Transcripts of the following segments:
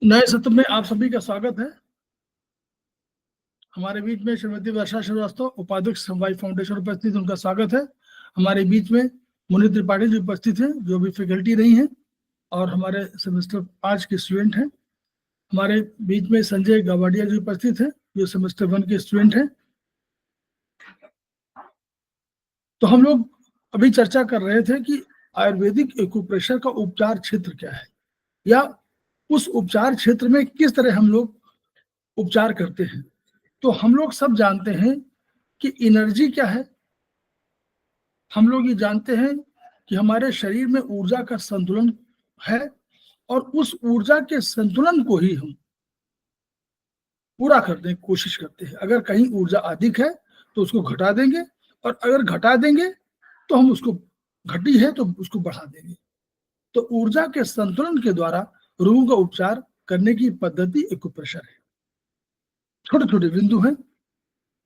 नए सत्र में आप सभी का स्वागत है। हमारे बीच में श्रीमती वर्षा श्रीवास्तव, उपाध्यक्ष समवाय फाउंडेशन उपस्थित, उनका स्वागत है। हमारे बीच में मुनि त्रिपाठी जी उपस्थित हैं, जो भी फैकल्टी रही हैं और हमारे सेमेस्टर 5 के स्टूडेंट हैं। हमारे बीच में संजय गवाडिया जी उपस्थित हैं, जो सेमेस्टर 1 के स्टूडेंट हैं। तो हम लोग अभी चर्चा कर रहे थे कि आयुर्वेदिक एक्यूप्रेशर का उपचार क्षेत्र क्या है, या उस उपचार क्षेत्र में किस तरह हम लोग उपचार करते हैं। तो हम लोग सब जानते हैं कि एनर्जी क्या है। हम लोग ये जानते हैं कि हमारे शरीर में ऊर्जा का संतुलन है, और उस ऊर्जा के संतुलन को ही हम पूरा करने की कोशिश करते हैं। अगर कहीं ऊर्जा अधिक है तो उसको घटा देंगे, और अगर घटा देंगे तो हम उसको, घटी है तो उसको बढ़ा देंगे। तो ऊर्जा के संतुलन के द्वारा रोगों का उपचार करने की पद्धति एक्यूप्रेशर है। छोटे छोटे बिंदु हैं,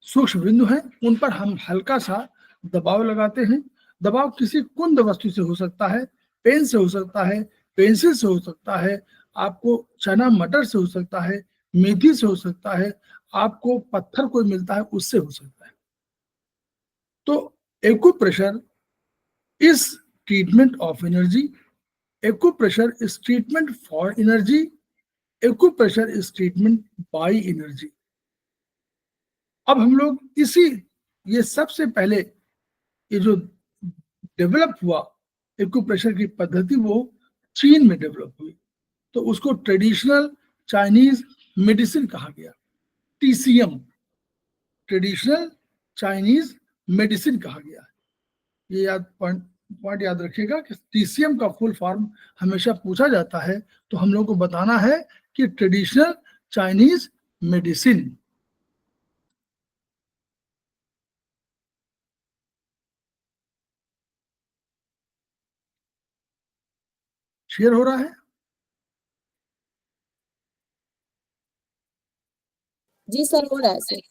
सूक्ष्म बिंदु हैं, उन पर हम हल्का सा दबाव लगाते हैं। दबाव किसी कुंद वस्तु से हो सकता है, पेन से हो सकता है, पेंसिल से हो सकता है, आपको चना मटर से हो सकता है, मेथी से हो सकता है, आपको पत्थर कोई मिलता है उससे हो सकता है। तो acupressure is treatment of energy, acupressure is treatment for energy, acupressure is treatment by energy. अब हम लोग ये सबसे पहले ये जो डेवलप हुआ एक्यूप्रेशर की पद्धति, वो चीन में डेवलप हुई। तो उसको ट्रेडिशनल चाइनीज मेडिसिन कहा गया, टीसीएम, ट्रेडिशनल चाइनीज मेडिसिन कहा गया। ये पॉइंट याद रखिएगा कि टीसीएम का फुल फॉर्म हमेशा पूछा जाता है, तो हम लोग को बताना है कि ट्रेडिशनल चाइनीज मेडिसिन। शेयर हो रहा है? जी सर, हो रहा है सर।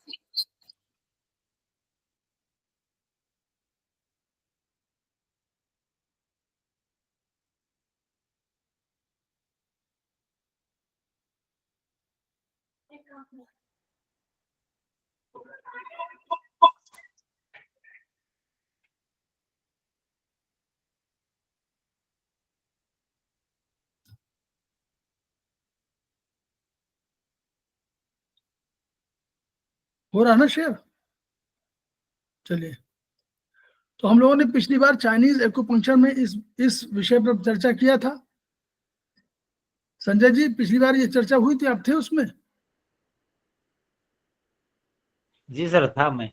हो रहा है ना शेयर? चलिए, तो हम लोगों ने पिछली बार चाइनीज एक्यूपंक्चर में इस विषय पर चर्चा किया था। संजय जी, पिछली बार ये चर्चा हुई थी, आप थे उसमें? जी सर, था मैं।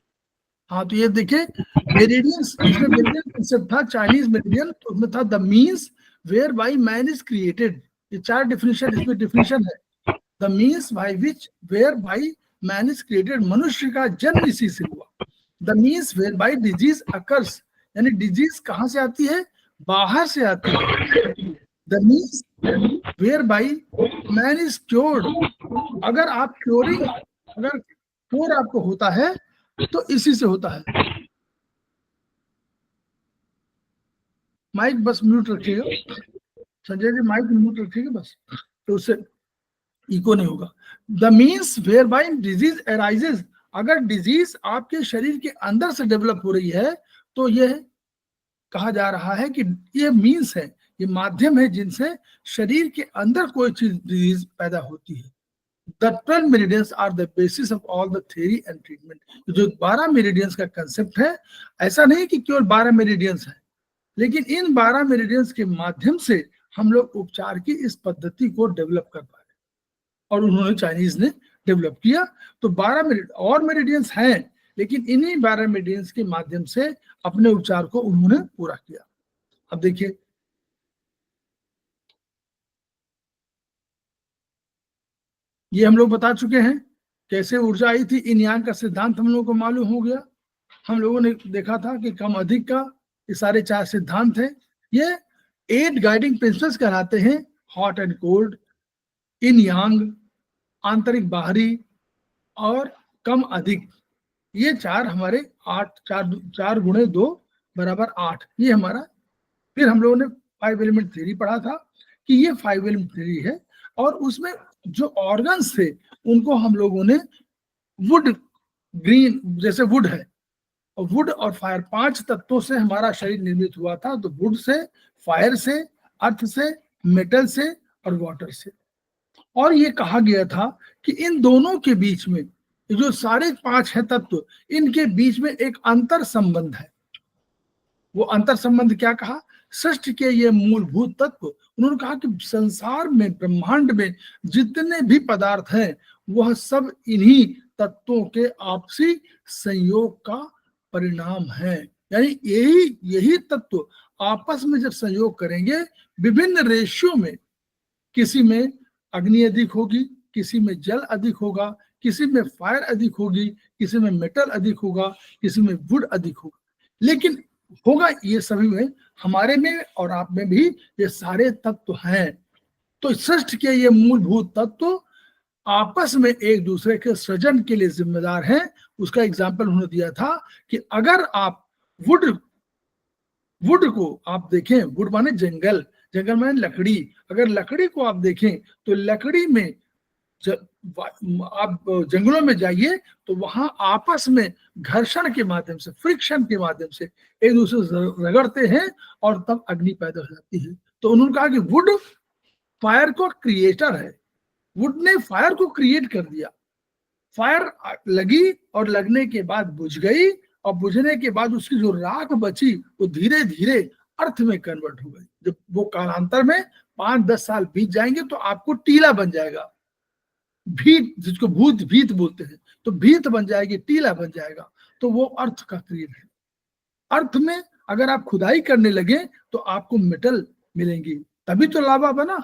हाँ, तो ये देखिए, मेरिडियंस, इसमें मेरिडियन कंसेप्ट था, चाइनीज मेरिडियन। तो उसमें था the means whereby man is created. ये 4 डिफिनेशन इसमें डिफिनेशन है। The means by which whereby man is created, मनुष्य का जन्म इसी से हुआ। The means whereby disease occurs, यानी डिजीज कहाँ से आती है? बाहर से आती है। The means whereby man is cured, अगर आप क्योरिंग, अगर क्योर आपको होता है तो इसी से होता है। माइक बस म्यूट रखिएगा संजय जी, माइक म्यूट रखिएगा बस, तो उससे इको नहीं होगा। The means whereby disease arises, अगर डिजीज आपके शरीर के अंदर से डेवलप हो रही है तो यह कहा जा रहा है कि ये मीन्स है, ये माध्यम है जिनसे शरीर के अंदर कोई चीज डिजीज पैदा होती है। The 12 meridians are the basis of all the theory and treatment. जो 12 मेरिडियंस का कंसेप्ट है, ऐसा नहीं कि केवल 12 मेरिडियंस है, लेकिन इन 12 मेरिडियंस के माध्यम से हम लोग उपचार की इस पद्धति को डेवलप कर पाए, और उन्होंने, चाइनीज ने डेवलप किया। तो 12 और मेरिडियंस हैं, लेकिन इन्हीं 12 मेरिडियंस के माध्यम से अपने उपचार को उन्होंने पूरा किया। अब देखिए, ये हम लोग बता चुके हैं कैसे ऊर्जा आई थी। इन यांग का सिद्धांत हम लोगों को मालूम हो गया। हम लोगों ने देखा था कि कम अधिक का ये सारे 4 सिद्धांत हैं। ये 8 गाइडिंग प्रिंसिपल्स कहलाते हैं, हॉट एंड कोल्ड, इन यांग, आंतरिक बाहरी, और कम अधिक। ये 4 हमारे 8, 4 गुणे 2 बराबर 8, ये हमारा। फिर हम लोगों ने 5 एलिमेंट थ्योरी पढ़ा था कि ये 5 एलिमेंट थ्योरी है। और उसमें जो ऑर्गन्स थे उनको हम लोगों ने वुड, ग्रीन जैसे वुड है, और वुड और फायर 5 तत्वों से हमारा शरीर निर्मित हुआ था। तो वुड से, फायर से, अर्थ से, मेटल से और वाटर से। और ये कहा गया था कि इन दोनों के बीच में जो सारे 5 हैं तत्व, इनके बीच में एक अंतर संबंध है। वो अंतर संबंध क्या कहा? सृष्टि के ये मूलभूत तत्व, उन्होंने कहा कि संसार में, ब्रह्मांड में जितने भी पदार्थ हैं वह सब इन्हीं तत्वों के आपसी संयोग का परिणाम है। यानी यही तत्व आपस में जब संयोग करेंगे विभिन्न रेशियो में, किसी में अग्नि अधिक होगी, किसी में जल अधिक होगा, किसी में फायर अधिक होगी, किसी में मेटल अधिक होगा, किसी में वुड अधिक होगा, लेकिन होगा ये सभी में, हमारे में और आप में भी ये सारे तत्व हैं। तो सृष्टि के ये मूलभूत तत्व आपस में एक दूसरे के सृजन के लिए जिम्मेदार हैं। उसका एग्जाम्पल उन्होंने दिया था कि अगर आप वुड को आप देखें, वुड माने जंगल, जंगल माने लकड़ी, अगर लकड़ी को आप देखें तो लकड़ी में आप जंगलों में जाइए तो वहां आपस में घर्षण के माध्यम से, फ्रिक्शन के माध्यम से एक दूसरे से रगड़ते हैं और तब अग्नि पैदा हो जाती है। तो उन्होंने कहा कि वुड फायर का क्रिएटर है, वुड ने फायर को क्रिएट कर दिया। फायर लगी और लगने के बाद बुझ गई, और बुझने के बाद उसकी जो राख बची वो धीरे धीरे अर्थ में कन्वर्ट हो गई। जब वो कालांतर में 5-10 साल बीत जाएंगे तो आपको टीला बन जाएगा, भीत, जिसको भीत बोलते हैं, तो भीत बन जाएगी, टीला बन जाएगा। तो वो अर्थ का क्रिएट है। अर्थ में अगर आप खुदाई करने लगे तो आपको मेटल मिलेंगी, तभी तो लावा बना,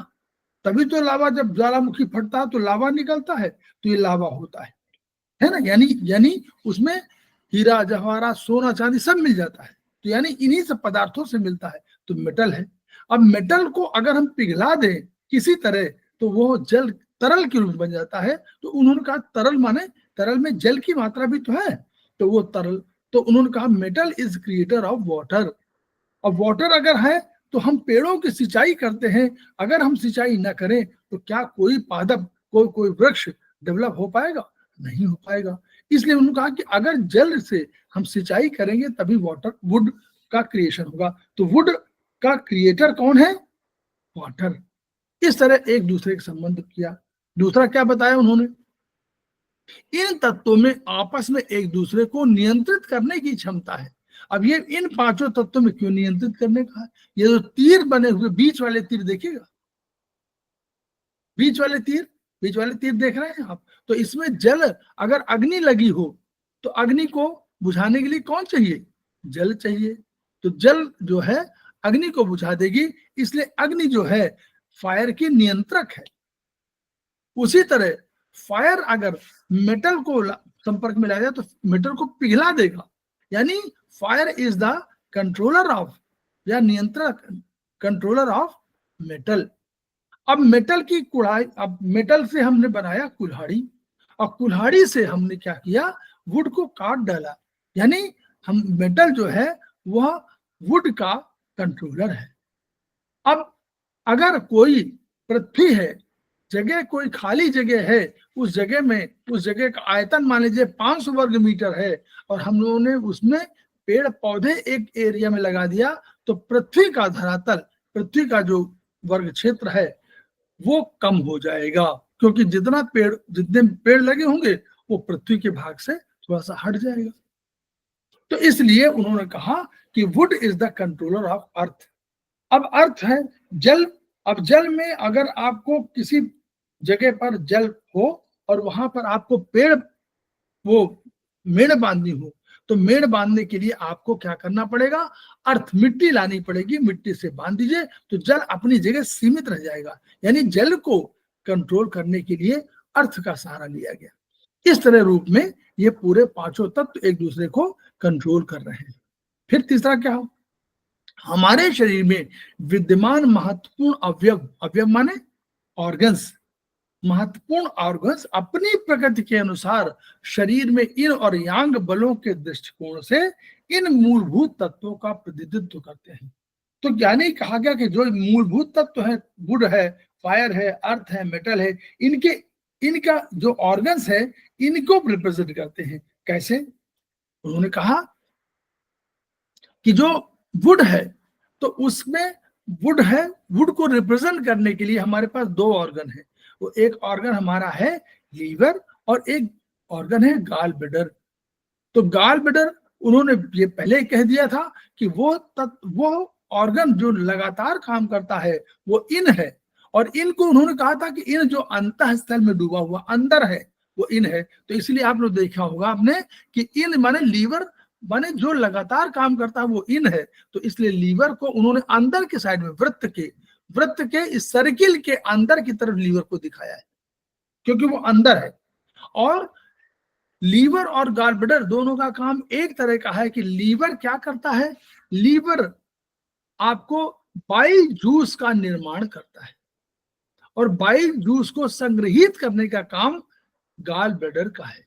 तभी तो लावा, जब ज्वालामुखी फटता है तो लावा निकलता है, तो ये लावा होता है ना। यानी उसमें हीरा जवाहरात, सोना चांदी सब मिल जाता है, तो यानी इन्हीं सब पदार्थों से मिलता है, तो मेटल है। अब मेटल को अगर हम पिघला दें किसी तरह तो वो जल, तरल के रूप बन जाता है। तो उन्होंने कहा तरल माने तरल में जल की मात्रा भी तो है, तो वो तरल, तो उन्होंने कहा metal is creator of water. अब वाटर अगर है तो हम पेड़ों की सिंचाई करते हैं, अगर हम सिंचाई न करें तो क्या कोई पादप, कोई वृक्ष डेवलप हो पाएगा? नहीं हो पाएगा। इसलिए उन्होंने कहा कि अगर जल से हम सिंचाई करेंगे तभी वुड का क्रिएशन होगा। तो वुड का क्रिएटर कौन है? वाटर। इस तरह एक दूसरे का संबंध किया। दूसरा क्या बताया उन्होंने? इन तत्वों में आपस में एक दूसरे को नियंत्रित करने की क्षमता है। अब ये इन 5 तत्वों में क्यों नियंत्रित करने का है? ये जो तीर बने हुए, बीच वाले तीर देखिएगा, बीच वाले तीर देख रहे हैं आप? तो इसमें जल, अगर अग्नि लगी हो तो अग्नि को बुझाने के लिए कौन चाहिए? जल चाहिए। तो जल जो है अग्नि को बुझा देगी, इसलिए अग्नि जो है फायर की नियंत्रक है। उसी तरह फायर अगर मेटल को संपर्क में लाया जाए तो मेटल को पिघला देगा। यानी fire is the controller of, या नियंत्रक, कंट्रोलर ऑफ मेटल। अब मेटल की कुल्हाड़ी, अब मेटल से हमने बनाया कुल्हाड़ी, और कुल्हाड़ी से हमने क्या किया? वुड को काट डाला। यानी हम मेटल जो है वह वुड का कंट्रोलर है। अब अगर कोई पृथ्वी है, जगह कोई खाली जगह है, उस जगह का आयतन मान लीजिए 500 वर्ग मीटर है, और हम लोगों ने उसमें पेड़ पौधे एक एरिया में लगा दिया, तो पृथ्वी का धरातल, पृथ्वी का जो वर्ग क्षेत्र है वो कम हो जाएगा, क्योंकि जितने पेड़ लगे होंगे वो पृथ्वी के भाग से थोड़ा सा हट जाएगा। तो इसलिए उन्होंने कहा कि would is the controller of earth. अब अर्थ है जल। अब जल में अगर आपको किसी जगह पर जल हो और वहां पर आपको पेड़, वो मेड़ बांधनी हो, तो मेड़ बांधने के लिए आपको क्या करना पड़ेगा? अर्थ, मिट्टी लानी पड़ेगी, मिट्टी से बांध दीजिए तो जल अपनी जगह सीमित रह जाएगा। यानी जल को कंट्रोल करने के लिए अर्थ का सहारा लिया गया। इस तरह रूप में ये पूरे 5 तत्व एक दूसरे को कंट्रोल कर रहे हैं। फिर तीसरा क्या हो? हमारे शरीर में विद्यमान महत्वपूर्ण अवयव माने ऑर्गन्स, महत्वपूर्ण ऑर्गन्स अपनी प्रकृति के अनुसार शरीर में इन और यांग बलों के दृष्टिकोण से इन मूलभूत तत्वों का प्रतिनिधित्व करते हैं। तो यानी कहा गया कि जो मूलभूत तत्व है, वुड है, फायर है, अर्थ है, मेटल है, इनका जो ऑर्गन्स है इनको रिप्रेजेंट करते हैं। कैसे? उन्होंने कहा कि जो वुड है तो उसमें वुड है, वुड को रिप्रेजेंट करने के लिए हमारे पास दो ऑर्गन है। वो एक ऑर्गन हमारा है लीवर और एक ऑर्गन है गाल ब्लैडर। तो गाल ब्लैडर उन्होंने ये पहले कह दिया था कि वो ऑर्गन जो लगातार काम करता है वो इन है, और इनको उन्होंने कहा था कि इन जो अंतःस्थल में डूबा हुआ अंदर है वो इन है। तो इसलिए आप लोग देखा होगा आपने कि इन माने लीवर माने जो लगातार काम करता है वो इन है। तो इसलिए लीवर को उन्होंने अंदर के साइड में वृत्त के इस सर्किल के अंदर की तरफ लीवर को दिखाया है, क्योंकि वो अंदर है। और लीवर और गॉल ब्लैडर दोनों का काम एक तरह का है कि लीवर क्या करता है, लीवर आपको बाइल जूस का निर्माण करता है और बाइल जूस को संग्रहित करने का काम गॉल ब्लैडर का है।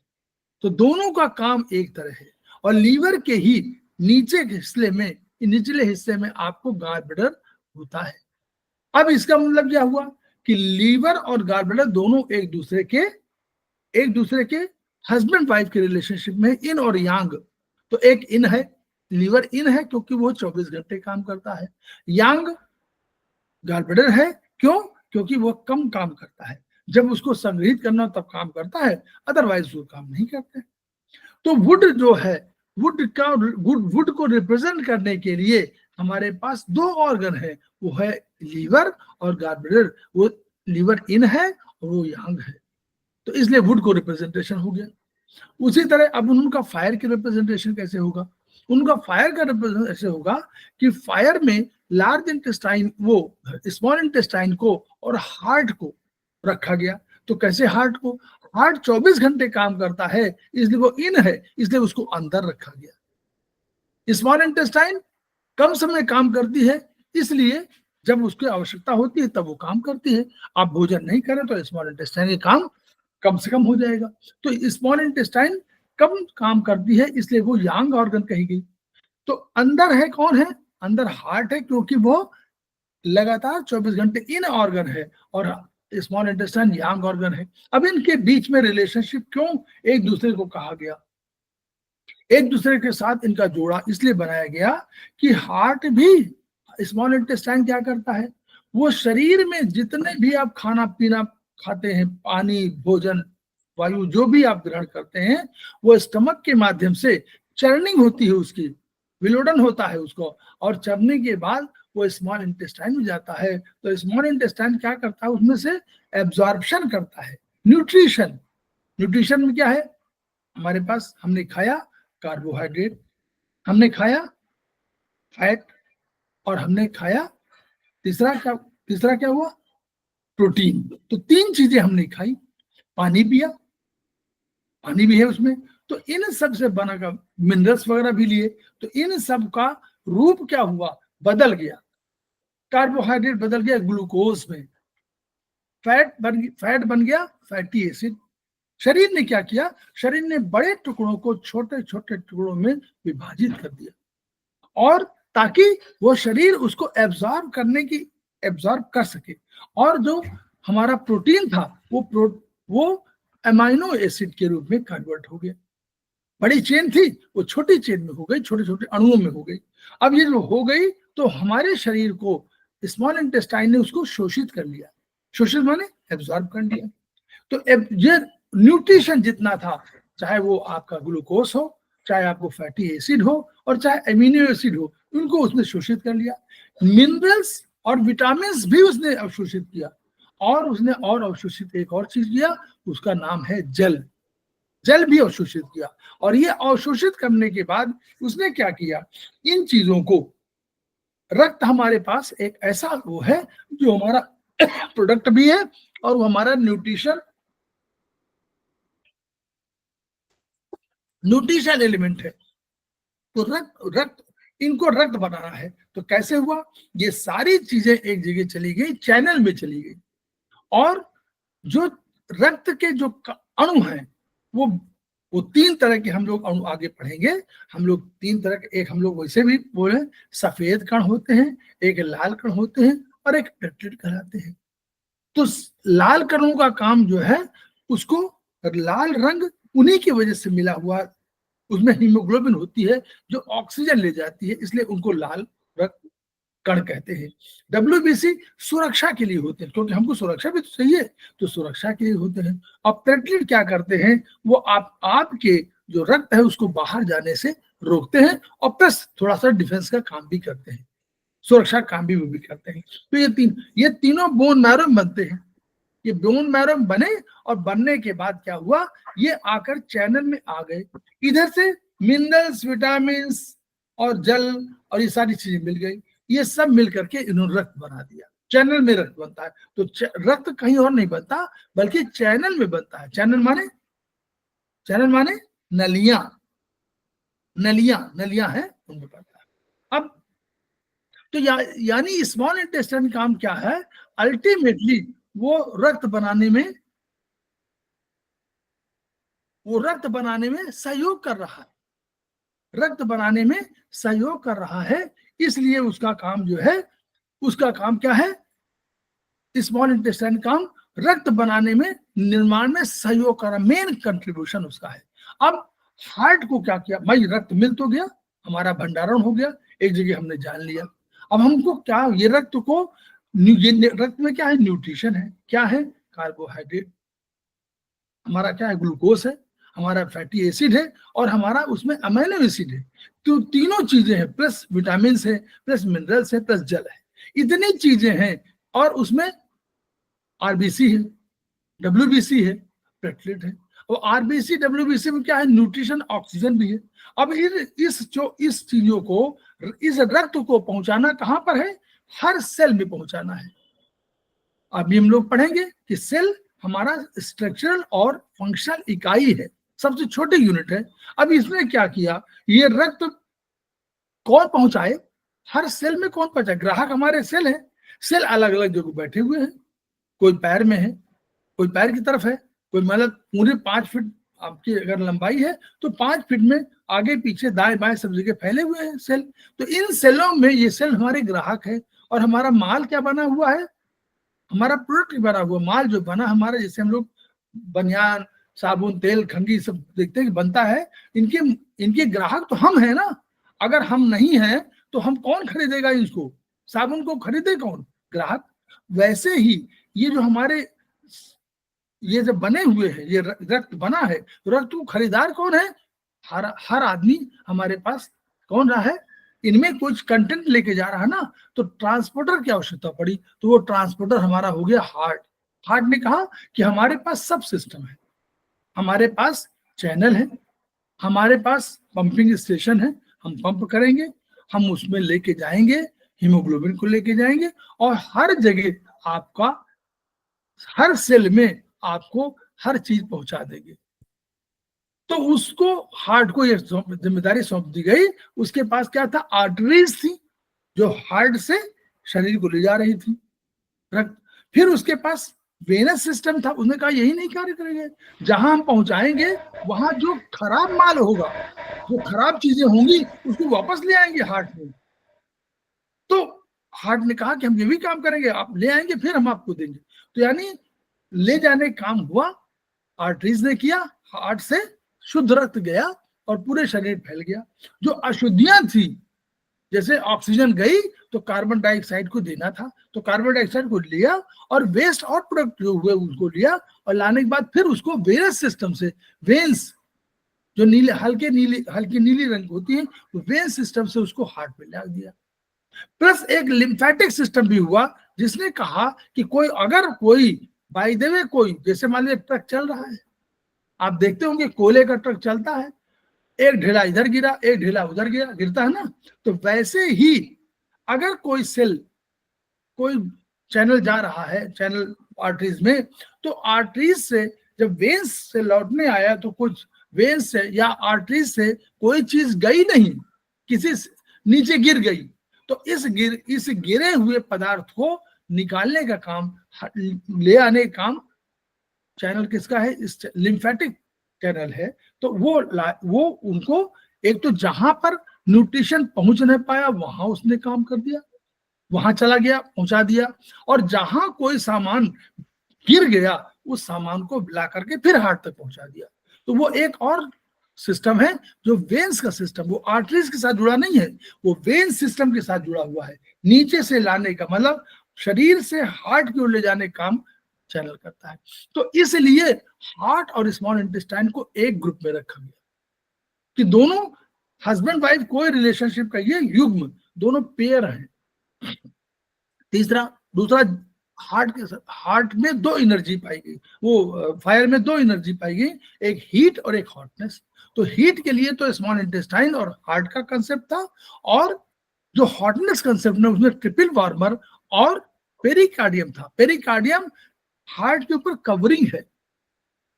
तो दोनों का काम एक तरह है। और लीवर के ही निचले हिस्से में आपको गॉल ब्लैडर होता है। अब इसका मतलब क्या हुआ कि लीवर और गॉल ब्लैडर दोनों एक दूसरे के हस्बैंड वाइफ के रिलेशनशिप में इन और यांग। तो एक इन है, लीवर इन है क्योंकि वो 24 घंटे काम करता है। यांग गॉल ब्लैडर है, क्यों? क्योंकि वो कम काम करता है, जब उसको संग्रहित करना तब काम करता है, अदरवाइज वो काम नहीं करते। तो वुड जो है, वुड को रिप्रेजेंट करने के लिए हमारे पास दो ऑर्गन है, वो है लीवर और गॉल ब्लैडर। वो लीवर इन है और वो यांग है, तो इसलिए वुड को रिप्रेजेंटेशन हो गया। उसी तरह अब उनका फायर के रिप्रेजेंटेशन कैसे होगा? उनका फायर का रिप्रेजेंटेशन ऐसे होगा कि फायर में लार्ज इंटेस्टाइन, वो स्मॉल इंटेस्टाइन को और हार्ट को रखा गया। तो कैसे हार्ट को? हार्ट 24 घंटे काम करता है, इसलिए वो इन है, इसलिए उसको अंदर रखा गया। स्मॉल इंटेस्टाइन कम समय काम करती है, इसलिए जब उसकी आवश्यकता होती है तब वो काम करती है। आप भोजन नहीं करें तो स्मॉल इंटेस्टाइन का काम कम से कम हो जाएगा। तो स्मॉल इंटेस्टाइन कम काम करती है, इसलिए वो यांग ऑर्गन कही गई। तो अंदर है कौन है? अंदर हार्ट है, क्योंकि वो लगातार 24 घंटे इन ऑर्गन है और स्मॉल इंटेस्टाइन यांग ऑर्गन है। अब इनके बीच में रिलेशनशिप क्यों एक दूसरे को कहा गया? एक दूसरे के साथ इनका जोड़ा इसलिए बनाया गया कि हार्ट भी, स्मॉल इंटेस्टाइन क्या करता है, वो शरीर में जितने भी आप खाना पीना खाते हैं, पानी, भोजन, वायु जो भी आप ग्रहण करते हैं, वो स्टमक के माध्यम से चर्निंग होती है, उसकी विलोडन होता है उसको, और चरने के बाद वो स्मॉल इंटेस्टाइन में जाता है। तो स्मॉल इंटेस्टाइन क्या करता है? उसमें से एब्जॉर्प्शन करता है। न्यूट्रिशन में क्या है? हमारे पास हमने खाया कार्बोहाइड्रेट, हमने खाया फैट, और हमने खाया तीसरा क्या हुआ? प्रोटीन। तो तीन चीजें हमने खाई। पानी पिया, पानी भी है उसमें। तो इन सब से बना का मिनरल्स वगैरह भी लिए, तो इन सब का रूप क्या हुआ? बदल गया। कार्बोहाइड्रेट बदल गया ग्लूकोज में, फैट बन गया फैटी एसिड। शरीर ने क्या किया? शरीर ने बड़े टुकड़ों को छोटे छोटे टुकड़ों में विभाजित कर दिया, और ताकि वो शरीर उसको एब्जॉर्ब कर सके। और जो हमारा प्रोटीन था वो अमाइनो एसिड के रूप में कन्वर्ट हो गया। बड़ी चेन थी वो छोटी चेन में हो गई, छोटे छोटे अणुओं में हो गई। अब ये जो हो गई तो हमारे शरीर को स्मॉल इंटेस्टाइन ने उसको शोषित कर लिया। शोषित माने एब्जॉर्ब कर लिया। तो ये न्यूट्रिशन जितना था, चाहे वो आपका ग्लूकोज हो, चाहे आपको फैटी एसिड हो, और चाहे अमीनो एसिड हो, उनको उसने शोषित कर लिया। मिनरल्स और विटामिन भी उसने अवशोषित किया, और उसने और अवशोषित एक और चीज किया, उसका नाम है जल भी अवशोषित किया। और ये अवशोषित करने के बाद उसने क्या किया? इन चीजों को, रक्त हमारे पास एक ऐसा वो है जो हमारा प्रोडक्ट भी है और वो हमारा न्यूट्रिशन एलिमेंट है। तो रक्त इनको रक्त बनाना है। तो कैसे हुआ? ये सारी चीजें एक जगह चली गई, चैनल में चली गई। और जो रक्त के जो अणु हैं वो तीन तरह के हम लोग अणु आगे पढ़ेंगे। हम लोग तीन तरह के, एक हम लोग वैसे भी बोले सफेद कण होते हैं, एक लाल कण होते हैं, और एक प्लेटलेट कहलाते हैं। तो लाल कणों का काम जो है, उसको लाल रंग उन्हीं की वजह से मिला हुआ, उसमें हीमोग्लोबिन होती है जो ऑक्सीजन ले जाती है, इसलिए उनको लाल रक्त कण कहते हैं। WBC सुरक्षा के लिए होते हैं, क्योंकि हमको सुरक्षा भी तो चाहिए, तो सुरक्षा के लिए होते हैं। और प्लेटलेट क्या करते हैं, वो आपके जो रक्त है उसको बाहर जाने से रोकते हैं, और प्लस थोड़ा सा डिफेंस का काम भी करते हैं, सुरक्षा काम भी करते हैं। तो ये तीनों बोन मैरो बनते हैं। ये बोन मैरो बने, और बनने के बाद क्या हुआ, ये आकर चैनल में आ गए, इधर से मिनरल्स, विटामिन और जल और ये सारी चीजें मिल गई, ये सब मिल करके इन्होंने रक्त बना दिया। चैनल में रक्त बनता है, तो रक्त कहीं और नहीं बनता बल्कि चैनल में बनता है। चैनल माने नलियां, नलियां है उनमें बनता है। अब तो यानी स्मॉल इंटेस्टाइन काम क्या है, अल्टीमेटली वो रक्त बनाने में सहयोग कर रहा है, रक्त बनाने में सहयोग कर रहा है। इसलिए उसका काम जो है, उसका काम क्या है, स्मॉल इंटेस्टाइन काम रक्त बनाने में, निर्माण में सहयोग कर रहा, मेन कंट्रीब्यूशन उसका है। अब हार्ट को क्या किया, भाई रक्त मिल तो गया, हमारा भंडारण हो गया, एक जगह हमने जान लिया। अब हमको क्या, ये रक्त में क्या है, न्यूट्रिशन है, क्या है, कार्बोहाइड्रेट, हमारा क्या है, ग्लूकोज है, हमारा फैटी एसिड है, और हमारा उसमें अमीनो एसिड है। तो तीनों चीजें हैं, प्लस विटामिन है, प्लस मिनरल्स है, प्लस जल है, इतनी चीजें हैं। और उसमें आरबीसी है, WBC है, प्लेटलेट है, और आरबीसी WBC में क्या है, न्यूट्रिशन, ऑक्सीजन भी है। अब इस चीजों को, इस रक्त को पहुंचाना कहां पर है, हर सेल में पहुंचाना है। अभी हम लोग पढ़ेंगे कि सेल हमारा स्ट्रक्चरल और फंक्शनल इकाई है, सबसे छोटी यूनिट है। अब इसने क्या किया, ये रक्त कौन पहुंचाए, हर सेल में कौन पहुंचाए, ग्राहक हमारे सेल है। सेल अलग अलग जगह बैठे हुए हैं, कोई पैर में है, कोई पैर की तरफ है, कोई मतलब पूरे 5 फीट आपकी अगर लंबाई है तो 5 फीट में आगे पीछे दाएं बाएं सब जगह फैले हुए हैं सेल। तो इन सेलों में ये सेल हमारे ग्राहक है, और हमारा माल क्या बना हुआ है, हमारा प्रोडक्ट बना हुआ माल जो बना हमारा, जैसे हम लोग बनियान, साबुन, तेल, खंगी सब देखते हैं कि बनता है, इनके ग्राहक तो हम है ना। अगर हम नहीं हैं तो हम कौन खरीदेगा इसको, साबुन को खरीदे कौन, ग्राहक। वैसे ही ये जो हमारे ये जो बने हुए हैं, ये रक्त बना है, तो रक्त को खरीदार कौन है, हर आदमी हमारे पास कौन रहा है, इनमें कुछ कंटेंट लेके जा रहा है ना, तो ट्रांसपोर्टर की आवश्यकता पड़ी, तो वो ट्रांसपोर्टर हमारा हो गया हार्ट। हार्ट ने कहा कि हमारे पास सब सिस्टम है, हमारे पास चैनल है, हमारे पास पंपिंग स्टेशन है, हम पंप करेंगे, हम उसमें लेके जाएंगे, हीमोग्लोबिन को लेके जाएंगे, और हर जगह आपका, हर सेल में आपको हर चीज पहुंचा देंगे। तो उसको हार्ट को ये जिम्मेदारी सौंप दी गई। उसके पास क्या था, आर्टरीज थी जो हार्ट से शरीर को ले जा रही थी रक्त। फिर उसके पास वेनस सिस्टम था, उसने कहा यही नहीं कार्य करेंगे, जहां हम पहुंचाएंगे वहां जो खराब माल होगा, जो खराब चीजें होंगी, उसको वापस ले आएंगे हार्ट में। तो हार्ट ने कहा कि हम ये भी काम करेंगे, आप ले आएंगे फिर हम आपको देंगे। तो यानी ले जाने का काम हुआ, आर्टरीज ने किया, हार्ट से शुद्ध रक्त गया और पूरे शरीर फैल गया। जो अशुद्धियां थी, जैसे ऑक्सीजन गई तो कार्बन डाइऑक्साइड को देना था, तो कार्बन डाइऑक्साइड को लिया, और वेस्ट और प्रोडक्ट जो हुए उसको लिया, और लाने के बाद फिर उसको वेनस सिस्टम से, वेन्स जो हल्की नीली रंग होती है, वेन सिस्टम से उसको हार्ट में ला दिया। प्लस एक लिम्फेटिक सिस्टम भी हुआ, जिसने कहा कि कोई बाय द वे, कोई जैसे मान लीजिए ट्रक चल रहा है, आप देखते होंगे कोयले का ट्रक चलता है, एक ढेला इधर गिरा, एक ढेला उधर गिरता है ना। तो वैसे ही अगर कोई सेल, कोई चैनल जा रहा है, चैनल आर्टरीज में, तो आर्टरीज से जब वेन्स से लौटने आया, तो कुछ वेन्स से या आर्टरीज से कोई चीज गई नहीं, किसी नीचे गिर गई, तो इस गिरे हुए पदार्थ को निकालने का काम, ले आने का काम चैनल किसका है, इस लिम्फेटिक चैनल है। तो वो उनको, एक तो जहां पर न्यूट्रिशन पहुंच नहीं पाया वहां उसने काम कर दिया, वहां चला गया, पहुंचा दिया, और जहां कोई सामान गिर गया उस सामान को ला करके फिर हार्ट तक पहुंचा दिया। तो वो एक और सिस्टम है जो वेन्स का सिस्टम, वो आर्टरीज के साथ जुड़ा नहीं है, वो वेन सिस्टम के साथ जुड़ा हुआ है। नीचे से लाने का मतलब शरीर से हार्ट की ओर ले जाने का काम चैनल करता है। तो इसलिए हार्ट और स्मॉल इंटेस्टाइन को एक ग्रुप में रखा गया कि दोनों हस्बैंड वाइफ कोई रिलेशनशिप का ये युग्म, दोनों पेयर हैं। दूसरा हार्ट में दो एनर्जी पाई गई, वो फायर में दो एनर्जी पाई गई, एक हीट और एक हॉटनेस। तो हीट के लिए तो स्मॉल इंटेस्टाइन और हार्ट का कंसेप्ट था, और जो हॉटनेस कंसेप्ट में उसमें ट्रिपल वार्मर और पेरिकार्डियम था। पेरिकार्डियम हार्ट के ऊपर कवरिंग है,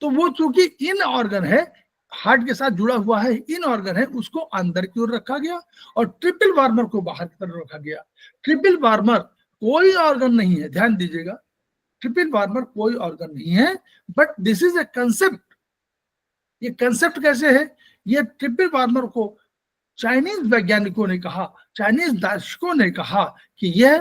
तो वो चूंकि इन ऑर्गन है, हार्ट के साथ जुड़ा हुआ है, इन ऑर्गन है, उसको अंदर की ओर रखा गया और ट्रिपल वार्मर को बाहर की तरफ रखा गया। ट्रिपल वार्मर कोई ऑर्गन नहीं है, ध्यान दीजिएगा, ट्रिपल वार्मर कोई ऑर्गन नहीं है, but this is a concept. ये कंसेप्ट कैसे है? ये ट्रिपल वार्मर को चाइनीज वैज्ञानिकों ने कहा, चाइनीज दार्शनिकों ने कहा कि यह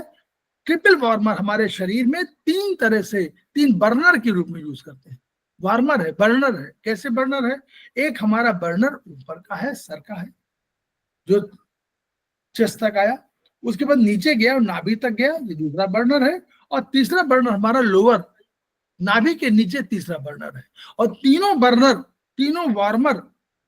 ट्रिपल वार्मर हमारे शरीर में तीन तरह से, तीन बर्नर के रूप में यूज करते हैं। वार्मर है, बर्नर है। कैसे बर्नर है? एक हमारा बर्नर ऊपर का है, सर का है, जो चेस्ट तक आया, उसके बाद नीचे गया और नाभि तक गया, ये दूसरा बर्नर है। और तीसरा बर्नर हमारा लोअर, नाभि के नीचे तीसरा बर्नर है। और तीनों बर्नर, तीनों वार्मर,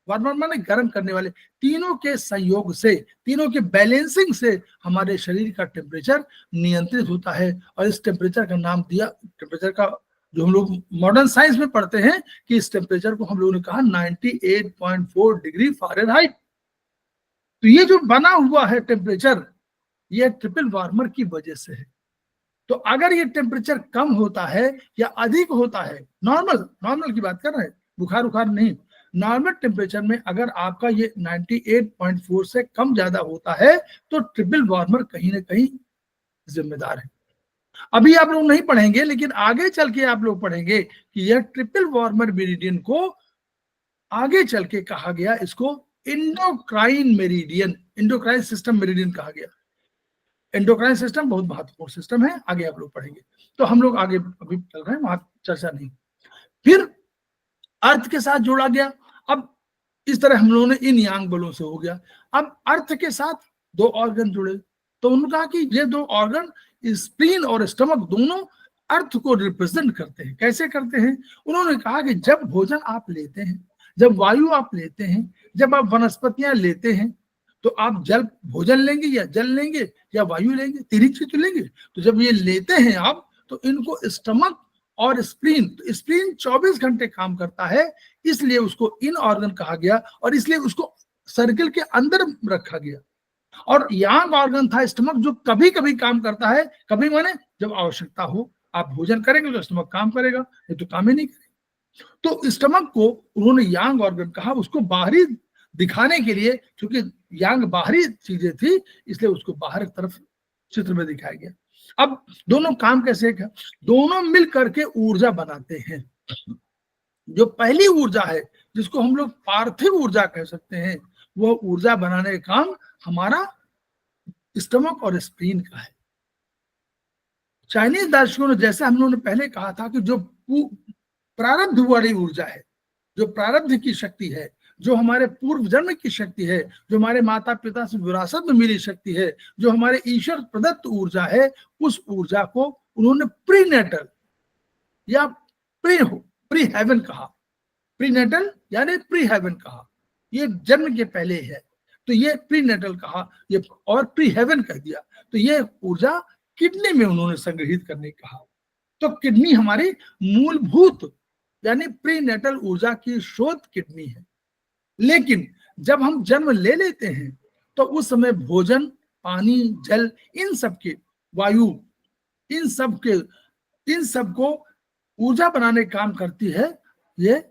वार्मर माने गर्म करने वाले, तीनों के संयोग से, तीनों के बैलेंसिंग से हमारे शरीर का टेम्परेचर नियंत्रित होता है। और इस टेम्परेचर का नाम दिया, टेम्परेचर का जो हम लोग मॉडर्न साइंस में पढ़ते हैं कि इस टेम्परेचर को हम लोगों ने कहा 98.4 डिग्री फ़ारेनहाइट। तो ये जो बना हुआ है टेम्परेचर, ये ट्रिपल वार्मर की वजह से है। तो अगर ये टेम्परेचर कम होता है या अधिक होता है, नॉर्मल की बात कर रहे हैं, बुखार उखार नहीं, नॉर्मल टेम्परेचर में अगर आपका ये 98.4 से कम ज्यादा होता है तो ट्रिपल वार्मर कहीं ना कहीं जिम्मेदार है। अभी आप लोग नहीं पढ़ेंगे, लेकिन आगे चल के आप लोग पढ़ेंगे कि यह ट्रिपल वार्मर मेरिडियन को आगे चल के कहा गया, इसको endocrine meridian, endocrine system meridian कहा गया। एंडोक्राइन सिस्टम बहुत महत्वपूर्ण सिस्टम है, आगे आप लोग पढ़ेंगे। तो हम लोग आगे अभी चल रहे हैं, वहां चर्चा नहीं। फिर अर्थ के साथ जोड़ा गया। अब इस तरह हम लोगों ने इन यांग बलों से हो गया। अब अर्थ के साथ दो ऑर्गन जुड़े, तो उन्होंने कहा कि ये दो ऑर्गन, स्प्लीन और स्टमक, दोनों अर्थ को रिप्रेजेंट करते हैं। कैसे करते हैं? उन्होंने कहा कि जब भोजन आप लेते हैं, जब वायु आप लेते हैं, जब आप वनस्पतियां लेते हैं, तो आप जल भोजन लेंगे या जल लेंगे या वायु लेंगे, तीन ही चीज तो लेंगे। तो जब ये लेते हैं आप, तो इनको स्टमक और स्प्लीन, तो स्प्लीन 24 घंटे काम करता है, इसलिए उसको इन ऑर्गन कहा गया और इसलिए उसको सर्किल के अंदर रखा गया। और यांग ऑर्गन था स्टमक, जो कभी कभी काम करता है, कभी माने जब आवश्यकता हो, आप भोजन करेंगे तो स्टमक काम करेगा, नहीं तो काम ही नहीं करेगा। तो स्टमक को उन्होंने यांग ऑर्गन कहा, उसको बाहरी दिखाने के लिए, क्योंकि यांग बाहरी चीजें थी, इसलिए उसको बाहर की तरफ चित्र में दिखाया गया। अब दोनों काम कैसे है? दोनों मिल करके ऊर्जा बनाते हैं। जो पहली ऊर्जा है, जिसको हम लोग पार्थिव ऊर्जा कह सकते हैं, वो ऊर्जा बनाने का काम हमारा स्टमक और स्प्लीन का है। चाइनीज दार्शनिकों ने, जैसे हम लोगों ने पहले कहा था कि जो प्रारब्ध वाली ऊर्जा है, जो प्रारब्ध की शक्ति है, जो हमारे पूर्व जन्म की शक्ति है, जो हमारे माता पिता से विरासत में मिली शक्ति है, जो हमारे ईश्वर प्रदत्त ऊर्जा है, उस ऊर्जा को उन्होंने प्रीनेटल या प्री हेवन कहा। प्रीनेटल यानी प्री हेवन कहा, ये जन्म के पहले है, तो ये प्रीनेटल कहा, ये और प्री हेवन कह दिया। तो ये ऊर्जा किडनी में उन्होंने संग्रहित करने कहा। तो किडनी हमारी मूलभूत यानी प्रीनेटल ऊर्जा की शोध किडनी है। लेकिन जब हम जन्म ले लेते हैं, तो उस समय भोजन, पानी, जल, इन सब के, वायु, इन सब को ऊर्जा बनाने का काम करती है ये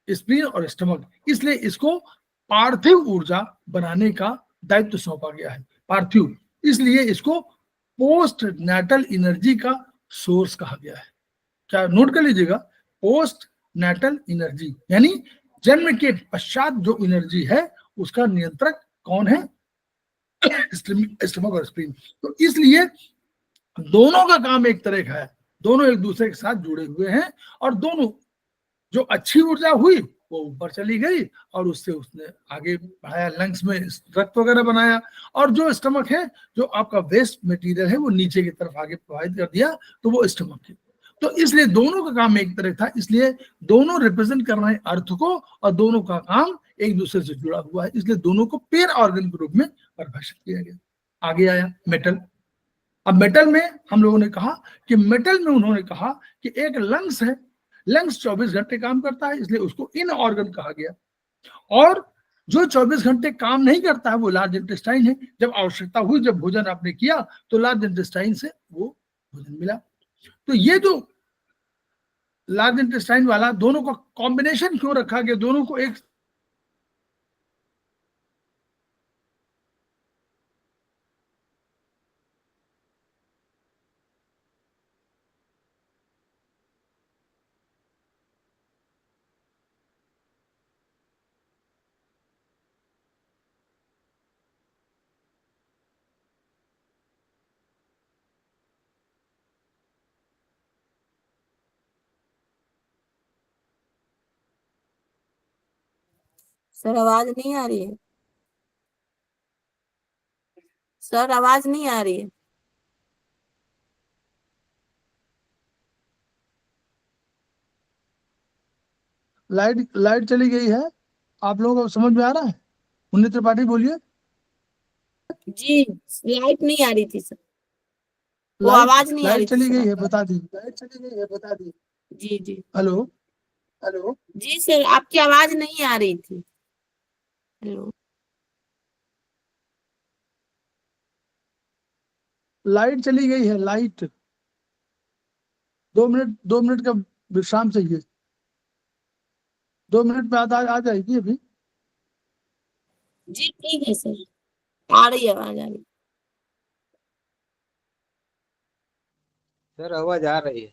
स्प्लीन और स्टमक। इसलिए इसको पार्थिव ऊर्जा बनाने का दायित्व सौंपा गया है, पार्थिव। इसलिए इसको पोस्ट नेटल एनर्जी का सोर्स कहा गया है। क्या नोट कर लीजिएगा, पोस्ट नेटल एनर्जी यानी जन्म के पश्चात जो एनर्जी है, उसका नियंत्रक कौन है? स्टमक और स्प्लीन। तो इसलिए दोनों का काम एक तरह का है, दोनों एक दूसरे के साथ जुड़े हुए हैं, और दोनों जो अच्छी ऊर्जा हुई वो ऊपर चली गई और उससे उसने आगे बढ़ाया, लंग्स में रक्त वगैरह बनाया, और जो स्टमक है, जो आपका वेस्ट मटेरियल है, वो नीचे की तरफ आगे प्रवाहित कर दिया, तो वो स्टमक है। तो इसलिए दोनों का काम एक तरह था, इसलिए दोनों रिप्रेजेंट कर रहे हैं अर्थ को, और दोनों का काम एक दूसरे से जुड़ा हुआ है, इसलिए दोनों को पेयर ऑर्गन के रूप में परिभाषित किया गया। आगे आया मेटल। अब मेटल में हम लोगों ने कहा कि मेटल में उन्होंने कहा कि एक लंग्स है, लंग्स 24 घंटे काम करता है, इसलिए उसको इन ऑर्गन कहा गया। और जो 24 घंटे काम नहीं करता है वो लार्ज इंटेस्टाइन है। जब आवश्यकता हुई, जब भोजन आपने किया, तो लार्ज इंटेस्टाइन से वो भोजन मिला। तो ये जो लार्ज इंटेस्टाइन वाला, दोनों का कॉम्बिनेशन क्यों रखा गया, दोनों को एक सर आवाज नहीं आ रही है। सर आवाज नहीं आ रही है। लाइट चली गई है। आप लोगों को समझ में आ रहा है? पुण्य त्रिपाठी बोलिए। जी लाइट नहीं आ रही थी सर, वो आवाज नहीं आ रही लाइट चली थी गई है, सर। बता दी, लाइट चली गई है, बता दी। जी जी हेलो हेलो, जी सर, आपकी आवाज नहीं आ रही थी। हेलो लाइट चली गई है, लाइट। 2 मिनट का विश्राम चाहिए, 2 मिनट में आ जाएगी अभी। जी ठीक है सर, आ रही है, आवाज आ रही है। सर आवाज आ रही है।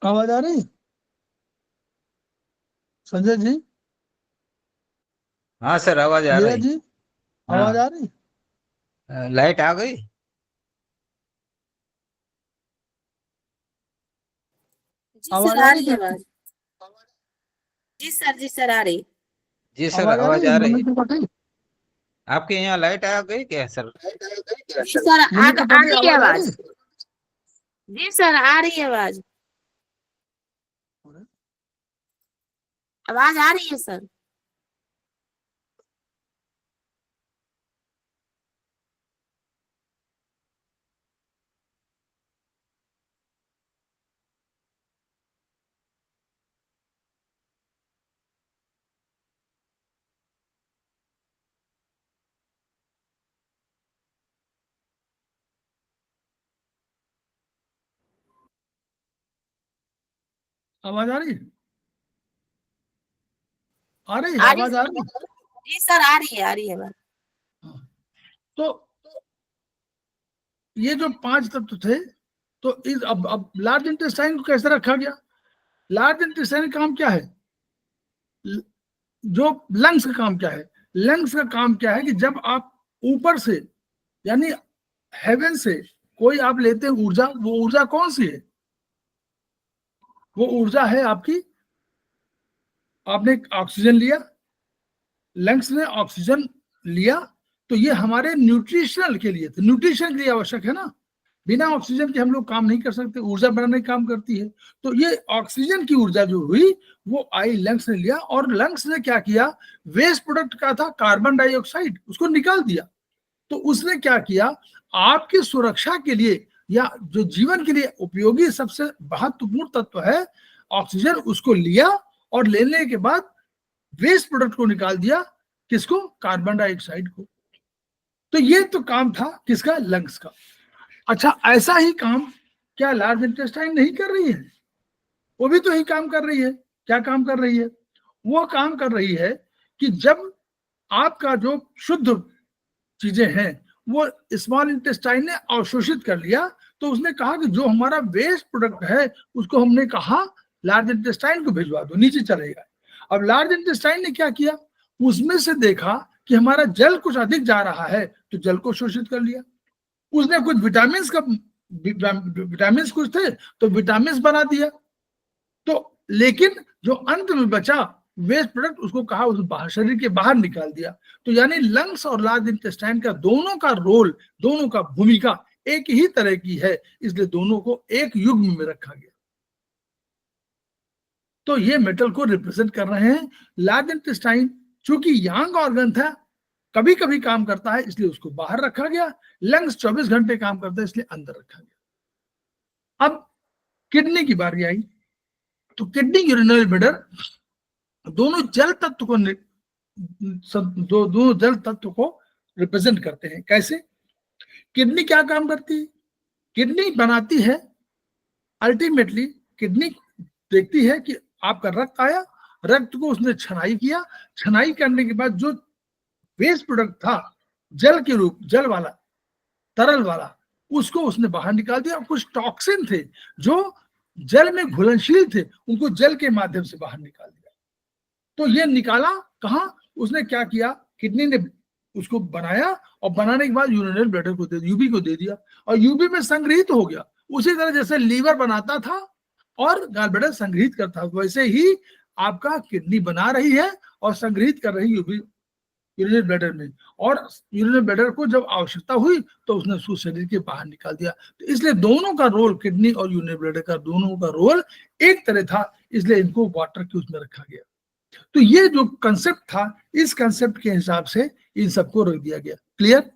आवाज आ रही संजय जी? हाँ सर आवाज आ मीरा रही। जी, आवाज आ रही? लाइट आ गई। जी आवाज सर आ आ रही रही है है? आवाज। जी सर आ रही। जी सर आवाज आ आवाज रही है आ रही मुन्नी है। त्रिपाठी? आपके यहाँ लाइट आ गई क्या सर? जी सर मुन्नी आ त्रिपाठी, गई है आवाज आ आवाज। रही जी सर आ रही है आवाज, है? आवाज आ रही है सर। आवाज आ रही है? आ रही है, आ रही आवाज आ रही है? सर। जी सर आ रही है आवाज। हाँ। तो ये जो 5 तत्व थे, तो इस अब लार्ज इंटेस्टाइन को कैसे रखा गया? लार्ज इंटेस्टाइन का काम क्या है? जो लंग्स का काम क्या है? लंग्स का काम क्या है कि जब आप ऊपर से, यानी हेवन से कोई आप लेते हैं ऊर्जा, वो ऊर्जा कौन सी है? वो ऊर्जा है आपकी आपने ऑक्सीजन लिया, लंग्स ने ऑक्सीजन लिया, तो ये हमारे न्यूट्रिशनल के लिए, तो न्यूट्रिशन के लिए आवश्यक है ना, बिना ऑक्सीजन के हम लोग काम नहीं कर सकते, ऊर्जा बनाने का काम करती है। तो ये ऑक्सीजन की ऊर्जा जो हुई वो आई, लंग्स ने लिया, और लंग्स ने क्या किया, वेस्ट प्रोडक्ट का था कार्बन डाइऑक्साइड, उसको निकाल दिया। तो उसने क्या किया, आपकी सुरक्षा के लिए या जो जीवन के लिए उपयोगी सबसे महत्वपूर्ण तत्व है ऑक्सीजन, उसको लिया और लेने के बाद वेस्ट प्रोडक्ट को निकाल दिया, किसको, कार्बन डाइऑक्साइड को। तो ये तो काम था किसका, लंग्स का। अच्छा, ऐसा ही काम क्या लार्ज इंटेस्टाइन नहीं कर रही है? वो भी तो ही काम कर रही है। क्या काम कर रही है? वो काम कर रही है कि जब आपका जो शुद्ध चीजें हैं वो स्मॉल इंटेस्टाइन ने अवशोषित कर लिया, तो उसने कहा कि जो हमारा वेस्ट प्रोडक्ट है उसको हमने कहा लार्ज इंटेस्टाइन को भिजवा दो, नीचे चलेगा। अब लार्ज इंटेस्टाइन ने क्या किया, उसमें से देखा कि हमारा जल कुछ अधिक जा रहा है, तो जल को शोषित कर लिया। उसने कुछ विटामिन कुछ थे तो विटामिन बना दिया। तो लेकिन जो अंत में बचा वेस्ट प्रोडक्ट, उसको कहा उस बाहर, शरीर के बाहर निकाल दिया। तो यानी लंग्स और लार्ज इंटेस्टाइन का दोनों का रोल, दोनों का भूमिका एक ही तरह की है, इसलिए दोनों को एक युग्म में रखा गया। तो ये मेटल को रिप्रेजेंट कर रहे हैं। लार्ज इंटेस्टाइन चूंकि यांग ऑर्गन था, कभी कभी काम करता है, इसलिए उसको बाहर रखा गया। लंग्स 24 घंटे काम करता है, इसलिए अंदर रखा गया। अब किडनी की बारी आई, तो किडनी, यूरिनरी ब्लैडर दोनों जल तत्व को दोनों जल तत्व को रिप्रेजेंट करते हैं। कैसे? किडनी क्या काम करती है? किडनी बनाती है, अल्टीमेटली किडनी देखती है कि आपका रक्त आया, रक्त को उसने छनाई किया, छनाई करने के बाद जो वेस्ट प्रोडक्ट था जल के रूप, जल वाला, तरल वाला, उसको उसने बाहर निकाल दिया। कुछ टॉक्सिन थे जो जल में घुलनशील थे, उनको जल के माध्यम से बाहर निकाल दिया। तो ये निकाला कहां, उसने क्या किया, किडनी ने उसको बनाया, और बनाने के बाद यूरिनरी ब्लैडर को दे, यूबी को दे दिया, और यूबी में संग्रहित हो गया। उसी तरह जैसे लीवर बनाता था और गॉल ब्लैडर संग्रहित करता, वैसे ही आपका किडनी बना रही है और संग्रहित कर रही यूबी यूरिनरी ब्लैडर में। और यूरिनरी ब्लैडर को जब आवश्यकता हुई तो उसने उसको शरीर के बाहर निकाल दिया। तो इसलिए दोनों का रोल, किडनी और यूरिनरी ब्लैडर का दोनों का रोल एक तरह था, इसलिए इनको वाटर के उसमें रखा गया। तो ये जो कंसेप्ट था, इस कंसेप्ट के हिसाब से इन सबको रख दिया गया। क्लियर?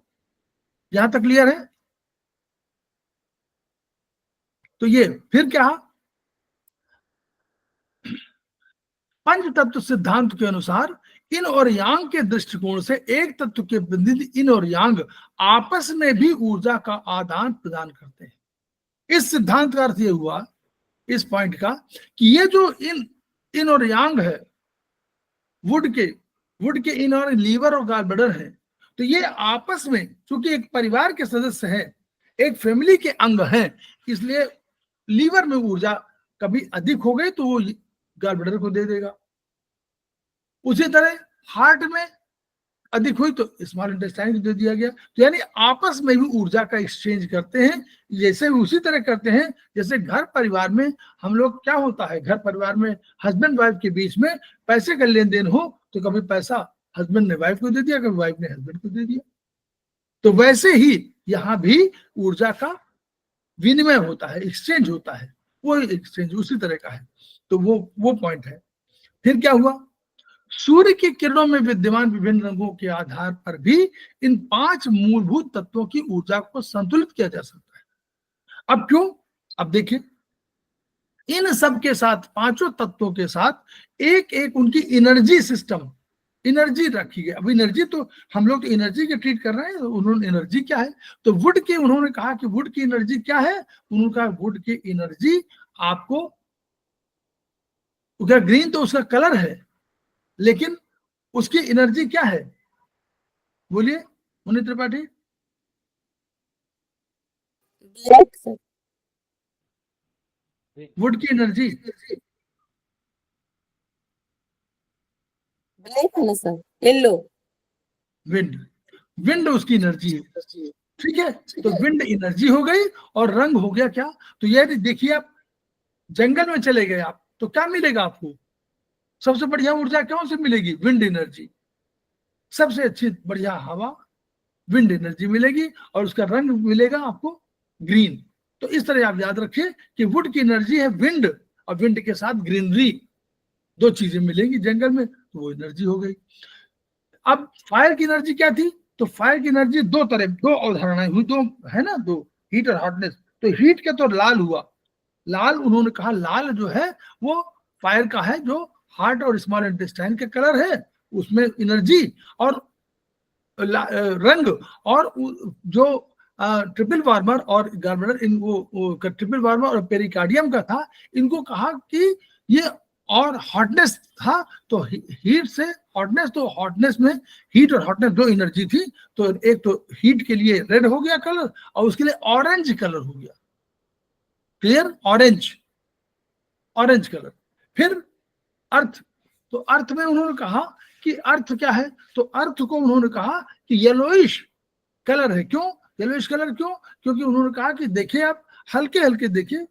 यहां तक क्लियर है? तो ये फिर क्या, पंच तत्व सिद्धांत के अनुसार इन और यांग के दृष्टिकोण से एक तत्व के प्रतिनिधि इन और यांग आपस में भी ऊर्जा का आदान प्रदान करते हैं। इस सिद्धांत का अर्थ यह हुआ, इस पॉइंट का, कि ये जो इन और यांग है, वुड के इन और लीवर और गॉल ब्लैडर है, तो ये आपस में, चूंकि एक परिवार के सदस्य हैं, एक फैमिली के अंग हैं, इसलिए लीवर में ऊर्जा कभी अधिक हो गई तो वो गॉल ब्लैडर को दे देगा। उसी तरह हार्ट में अधिक हुई तो स्मॉल इंटेस्टाइन को दे दिया गया। तो यानी आपस में भी ऊर्जा का एक्सचेंज करते हैं, जैसे उसी तरह करते हैं जैसे घर परिवार में हम लोग, क्या होता है, घर परिवार में हस्बैंड वाइफ के बीच में पैसे का लेन देन हो तो कभी पैसा हस्बैंड ने वाइफ को दे दिया, कभी वाइफ ने हस्बैंड को दे दिया। तो वैसे ही यहाँ भी ऊर्जा का विनिमय होता है, एक्सचेंज होता है, वो एक्सचेंज उसी तरह का है। तो वो पॉइंट है। फिर क्या हुआ, सूर्य की किरणों में विद्यमान विभिन्न रंगों के आधार पर भी इन 5 मूलभूत तत्वों की ऊर्जा को संतुलित किया जा सकता है। अब क्यों? अब देखिए, इन सब के साथ, पांचों तत्वों के साथ एक एक उनकी एनर्जी सिस्टम, एनर्जी रखी गई। अब एनर्जी तो हम लोग तो एनर्जी के ट्रीट कर रहे हैं, उन्होंने एनर्जी क्या है, तो वुड की, उन्होंने कहा कि वुड की एनर्जी क्या है, उन्होंने कहा वुड की एनर्जी आपको, ग्रीन तो उसका कलर है, लेकिन उसकी एनर्जी क्या है, बोलिए Muni Tripathi? Black sir. Wood की एनर्जी ब्लैक है ना सर, येलो। विंड, विंड उसकी एनर्जी है। ठीक है, तो विंड एनर्जी हो गई और रंग हो गया क्या, तो ये देखिए, आप जंगल में चले गए आप तो क्या मिलेगा आपको, सबसे बढ़िया ऊर्जा कौन से मिलेगी? Wind energy. सबसे अच्छी बढ़िया हवा विंड एनर्जी मिलेगी और उसका रंग मिलेगा आपको ग्रीन। तो इस तरह आप याद रखिए कि वुड की एनर्जी है विंड, और विंड के साथ ग्रीनरी, दो चीजें मिलेंगी जंगल में तो वो एनर्जी हो गई। अब फायर की एनर्जी क्या थी? तो फायर की एनर्जी दो तरह, दो अवधारणाएं हुई, दो है ना, दो, हीट और हॉटनेस। तो हीट का तो लाल हुआ, लाल उन्होंने कहा लाल जो है वो फायर का है, जो हार्ट और स्मॉल इंटेस्टाइन का कलर है, उसमें एनर्जी और रंग। और जो ट्रिपल वार्मर और गार्बनर, इन वो ट्रिपल वार्मर और पेरिकार्डियम का था, इनको कहा कि ये और हॉटनेस था, तो हीट से हॉटनेस, तो हॉटनेस में हीट और हॉटनेस दो एनर्जी थी। तो एक तो हीट के लिए रेड हो गया कलर और उसके लिए ऑरेंज कलर हो गया, क्लियर, ऑरेंज, ऑरेंज कलर। फिर अर्थ, तो अर्थ में उन्होंने कहा कि अर्थ क्या है? तो अर्थ को उन्होंने कहा कि येलोइश कलर है। क्यों येलोइश कलर? क्यों? क्योंकि उन्होंने कहा कि देखिए आप हल्के हल्के देखिए,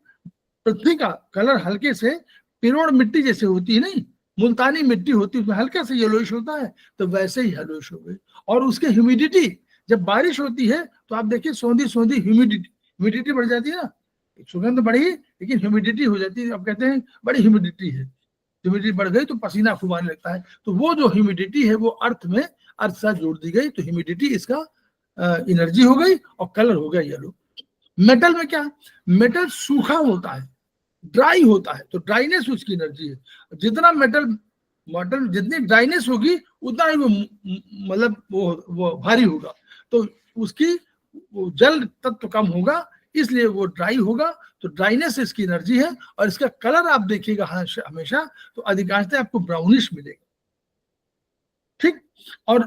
पृथ्वी का कलर हल्के से पिरोड़ मिट्टी जैसे होती है, नहीं, मुल्तानी मिट्टी होती है, उसमें हल्का से येलोइश होता है, तो वैसे ही येलोइश हो गई। और उसके ह्यूमिडिटी, जब बारिश होती है तो आप देखिए सौंधी सौंधी ह्यूमिडिटी, ह्यूमिडिटी बढ़ जाती है ना, सुगंध बढ़ी लेकिन ह्यूमिडिटी हो जाती है, अब कहते हैं बड़ी ह्यूमिडिटी है, ह्यूमिडिटी बढ़ गई तो पसीना खूब आने लगता है। तो वो जो ह्यूमिडिटी है वो अर्थ में, अर्थ साथ जोड़ दी गई, तो ह्यूमिडिटी इसका एनर्जी हो गई और कलर हो गया येलो। मेटल में क्या? मेटल सूखा होता है, ड्राई होता है, तो ड्राइनेस उसकी एनर्जी है। जितना मेटल, मेटल जितनी ड्राइनेस होगी उतना ही वो मतलब वो भारी होगा, तो उसकी वो जल तत्व कम होगा, इसलिए वो ड्राई होगा। तो ड्राइनेस इसकी एनर्जी है। और इसका कलर आप देखिएगा हमेशा तो अधिकांशतः आपको ब्राउनिश मिलेगा, ठीक। और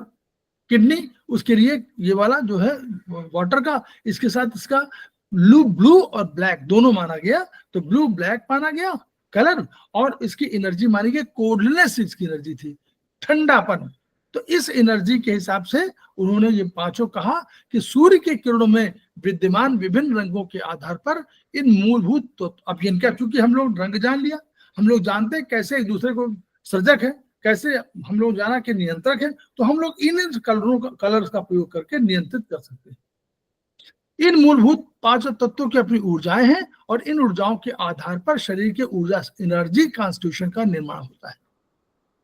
किडनी, उसके लिए ये वाला जो है वाटर का, इसके साथ इसका ब्लू और ब्लैक दोनों माना गया। तो ब्लू ब्लैक माना गया कलर, और इसकी एनर्जी मानी गई कोल्डनेस, इसकी एनर्जी थी ठंडापन। तो इस एनर्जी के हिसाब से उन्होंने ये पांचों कहा कि सूर्य के किरणों में विद्यमान विभिन्न रंगों के आधार पर इन मूलभूत, तो अब इनका चूंकि हम लोग रंग जान लिया, हम लोग जानते हैं कैसे एक दूसरे को सर्जक है, कैसे हम लोग जाना कि नियंत्रक है, तो हम लोग इन कलर्स का प्रयोग करके नियंत्रित कर सकते हैं। इन मूलभूत पांच तत्वों की अपनी ऊर्जाएं हैं और इन ऊर्जाओं के आधार पर शरीर के ऊर्जा एनर्जी कॉन्स्टिट्यूशन का निर्माण होता है।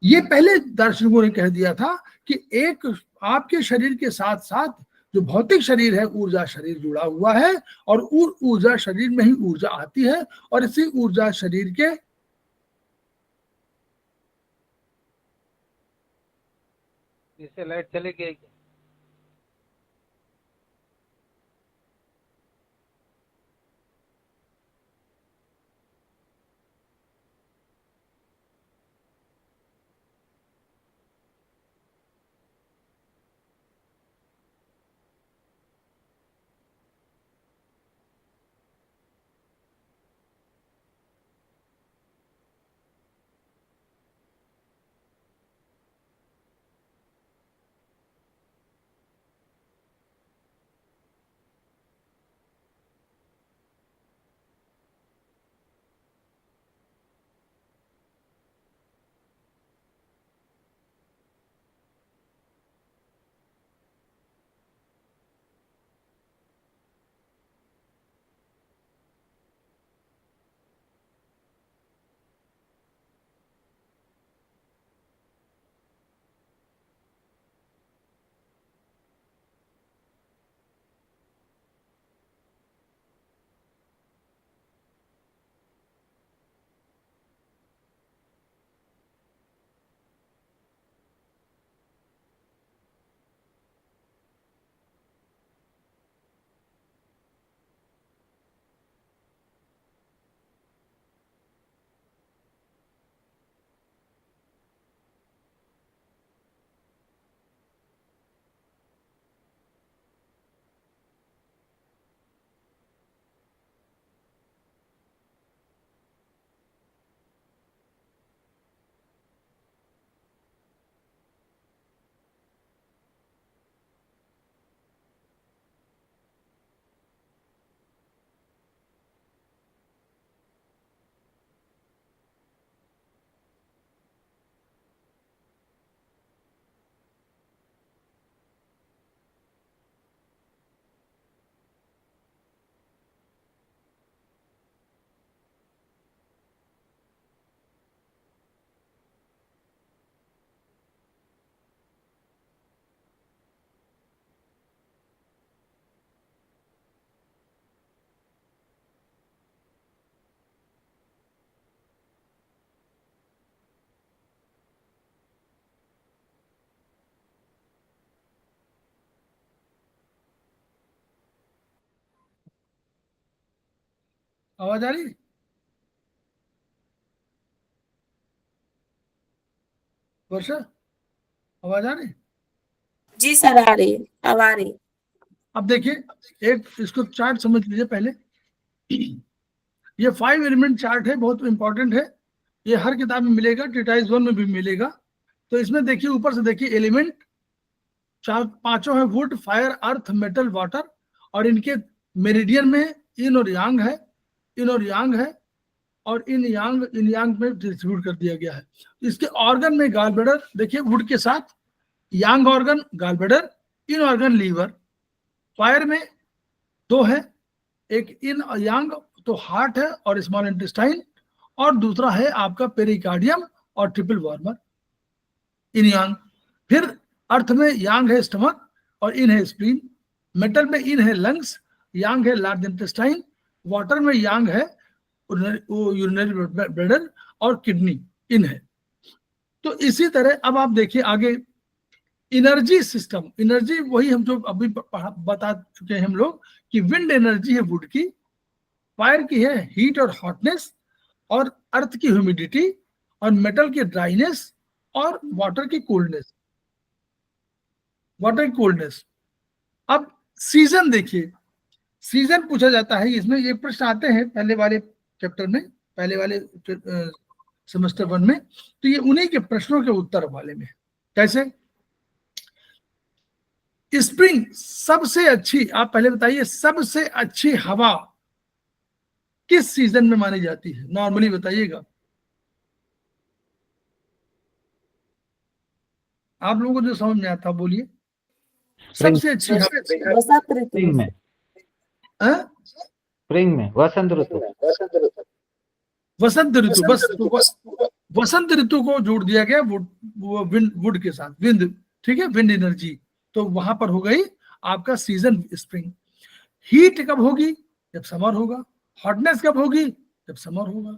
ये पहले दार्शनिकों ने कह दिया था कि एक आपके शरीर के साथ साथ जो भौतिक शरीर है, ऊर्जा शरीर जुड़ा हुआ है, और ऊर्जा शरीर में ही ऊर्जा आती है, और इसी ऊर्जा शरीर के इससे लाइट चली गई क्या? आवाज आ रही? वर्षा, आवाज आ रही? जी सर आ रही है, अब आ रही है। अब देखिए, एक इसको चार्ट समझ लीजिए पहले। ये 5 एलिमेंट चार्ट है, बहुत इंपॉर्टेंट है। ये हर किताब में मिलेगा, टिटाइज 1 में भी मिलेगा। तो इसमें देखिए, ऊपर से देखिए एलिमेंट चार पांचों है, would, fire, earth, metal, water, और इनके मेरिडियन में इन और यांग है, इन और यांग है, और इन यांग में डिस्ट्रीब्यूट कर दिया गया है। इसके ऑर्गन में गॉल ब्लैडर देखिए, वुड के साथ यांग ऑर्गन गॉल ब्लैडर, इन ऑर्गन लीवर। फायर में 2 है, एक इन यांग तो हार्ट है और स्मॉल इंटेस्टाइन, और दूसरा है आपका पेरिकार्डियम और ट्रिपल वार्मर, इन यांग। फिर अर्थ में यांग है स्टमक और इन है स्प्लीन। मेटल में इन है लंग्स, यांग है लार्ज इंटेस्टाइन। वाटर में यांग है यूरिनरी ब्लैडर और किडनी, इन है। तो इसी तरह अब आप देखिए आगे एनर्जी सिस्टम। एनर्जी वही हम जो अभी बता चुके हैं हम लोग कि विंड एनर्जी है वुड की, फायर की है हीट और हॉटनेस, और अर्थ की ह्यूमिडिटी, और मेटल की ड्राइनेस, और वाटर की कोल्डनेस, वाटर की कोल्डनेस। अब सीजन देखिए, सीजन पूछा जाता है इसमें, ये प्रश्न आते हैं पहले वाले चैप्टर में, पहले वाले सेमेस्टर 1 में। तो ये उन्हीं के प्रश्नों के उत्तर वाले में। कैसे? स्प्रिंग सबसे अच्छी, आप पहले बताइए, सबसे अच्छी हवा किस सीजन में मानी जाती है? नॉर्मली बताइएगा। आप लोगों को जो समझ में आता बोलिए। सबसे अच्छी हवा बसंत ऋतु स्प्रिंग में, हाँ? स्प्रिंग में, वसंत ऋतु। वसंत ऋतु, बस वसंत ऋतु को जोड़ दिया गया वुड के साथ, विंड, ठीक है, विंड एनर्जी। तो वहां पर हो गई आपका सीजन स्प्रिंग। हीट कब होगी? जब समर होगा। हॉटनेस कब होगी? जब समर होगा।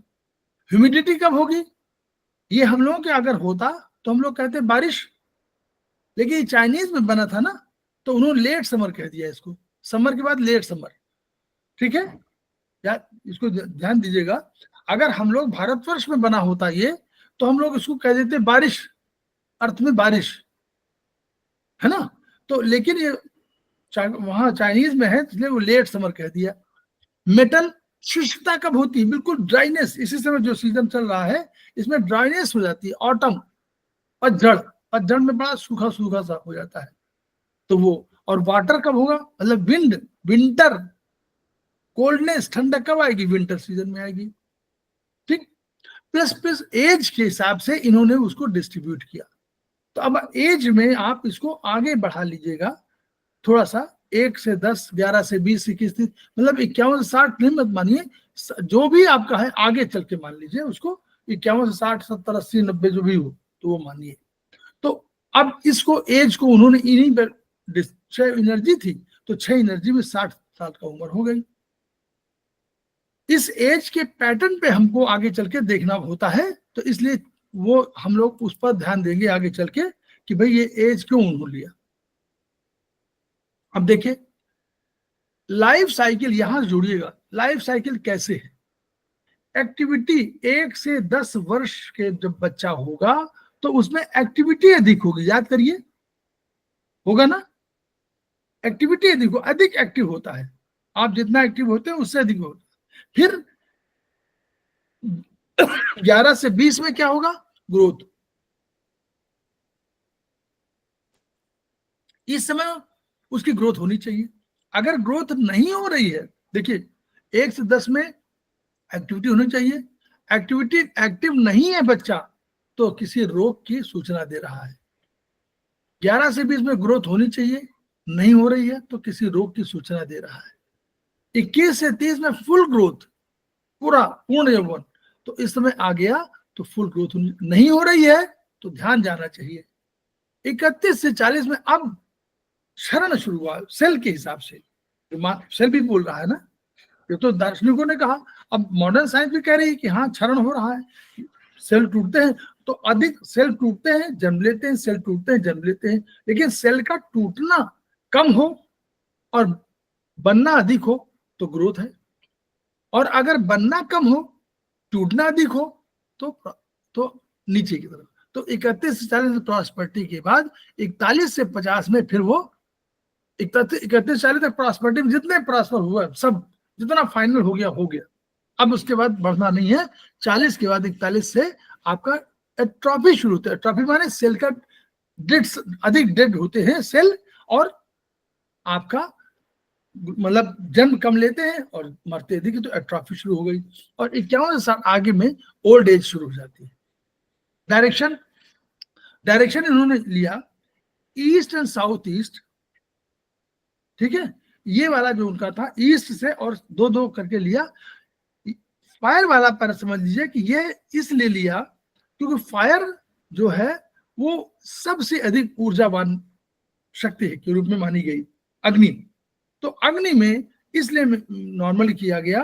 ह्यूमिडिटी कब होगी? ये हम लोगों के अगर होता तो हम लोग कहते बारिश, लेकिन चाइनीज में बना था ना, तो उन्होंने लेट समर कह दिया इसको, समर के बाद लेट समर, ठीक है? या इसको ध्यान दीजिएगा, अगर हम लोग भारतवर्ष में बना होता ये, तो हम लोग इसको कह देते बारिश, अर्थ में बारिश, है ना? तो लेकिन ये वहां चाइनीज में है, इसलिए वो लेट समर कह दिया। मेटल शुष्कता कब होती है? बिल्कुल ड्राइनेस, इसी समय जो सीजन चल रहा है इसमें ड्राइनेस हो जाती है, ऑटम, पतझड़, पतझड़ में बड़ा सूखा सूखा सा हो जाता है, तो वो। और वाटर कब होगा? मतलब विंड, विंटर, कोल्डनेस, ठंडक कब आएगी? विंटर सीजन में आएगी, ठीक। प्लस प्लस एज के हिसाब से इन्होंने उसको डिस्ट्रीब्यूट किया। तो अब एज में आप इसको आगे बढ़ा लीजिएगा थोड़ा सा, 1 से 10, 11 से 20, 21, 30, मतलब 51 से 60 नहीं मत मानिए, जो भी आपका है आगे चल के मान लीजिए उसको, 51 से 60, 70, 80, 90 जो भी हो तो वो मानिए। तो अब इसको एज को उन्होंने इन्हीं पर, 6 एनर्जी थी तो 6 एनर्जी में 60 साल का उम्र हो गई। इस एज के पैटर्न पे हमको आगे चल के देखना होता है, तो इसलिए वो हम लोग उस पर ध्यान देंगे आगे चल के कि भाई ये एज क्यों उन्होंने लिया। अब देखिए लाइफ साइकिल, यहां से जुड़िएगा, लाइफ साइकिल कैसे है? एक्टिविटी 1 से 10 वर्ष के जब बच्चा होगा तो उसमें एक्टिविटी अधिक होगी, याद करिए, होगा ना? एक्टिविटी अधिक हो, अधिक एक्टिव होता है, आप जितना एक्टिव होते हैं उससे अधिक होता है। फिर 11 से 20 में क्या होगा? ग्रोथ। इस समय उसकी ग्रोथ होनी चाहिए। अगर ग्रोथ नहीं हो रही है, देखिए 1 से 10 में एक्टिविटी होनी चाहिए, एक्टिविटी एक्टिव नहीं है बच्चा तो किसी रोग की सूचना दे रहा है। 11 से 20 में ग्रोथ होनी चाहिए, नहीं हो रही है तो किसी रोग की सूचना दे रहा है। 21 से 30 में फुल ग्रोथ, पूर्ण यौवन, तो इस समय आ गया तो फुल ग्रोथ नहीं हो रही है तो ध्यान जाना चाहिए। 31 से 40 में अब क्षरण शुरू हुआ, सेल के हिसाब से, सेल भी बोल रहा है ना, ये तो दार्शनिकों ने कहा, अब मॉडर्न साइंस भी कह रही है कि हाँ क्षरण हो रहा है, सेल टूटते हैं तो अधिक, सेल टूटते हैं जन्म लेते हैं, सेल टूटते हैं जन्म लेते हैं, लेकिन सेल का टूटना कम हो और बनना अधिक हो तो ग्रोथ है, और अगर बनना कम हो, टूटना अधिक हो, तो नीचे की तरफ। तो 31 से 40 प्रॉस्पेरिटी के बाद 41 से 50 में फिर वो 31 40 तक प्रॉस्पेरिटी में जितने प्रॉस्पर हुआ सब, जितना फाइनल हो गया। अब उसके बाद बढ़ना नहीं है। 40 के बाद 41 से आपका एट्रॉफी शुरू होता है। एट्रॉफी माने सेल का अधिक डेड होते हैं सेल, और आपका मतलब जन्म कम लेते हैं और मरते अधिक, तो एट्रॉफी शुरू हो गई। और 51 साल आगे में ओल्ड एज शुरू हो जाती है। डायरेक्शन इन्होंने लिया ईस्ट एंड साउथ ईस्ट, ठीक है, ये वाला जो उनका था ईस्ट से, और दो दो करके लिया। फायर वाला पर समझ लीजिए कि ये इसलिए लिया क्योंकि फायर जो है वो सबसे अधिक ऊर्जावान शक्ति के रूप में मानी गई, अग्नि। तो अग्नि में इसलिए नॉर्मली किया गया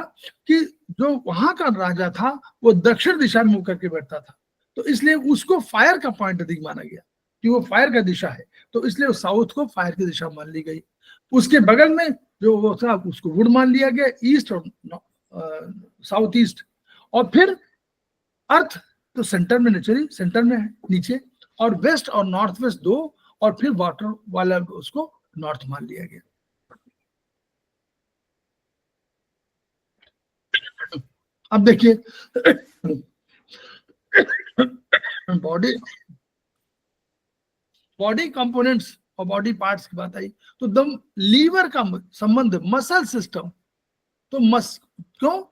कि जो वहां का राजा था वो दक्षिण दिशा में मुंह करके बैठता था, तो इसलिए उसको फायर का पॉइंट अधिक माना गया कि वो फायर का दिशा है, तो इसलिए साउथ को फायर की दिशा मान ली गई। उसके बगल में जो वो था उसको वुड मान लिया गया, ईस्ट और साउथ ईस्ट। और फिर अर्थ तो सेंटर में, नेचुरली सेंटर में है नीचे, और वेस्ट और नॉर्थ वेस्ट दो, और फिर वाटर वाला उसको नॉर्थ मान लिया गया। अब देखिए बॉडी कंपोनेंट्स और बॉडी पार्ट्स की बात आई, तो दम लीवर का संबंध मसल सिस्टम, तो क्यों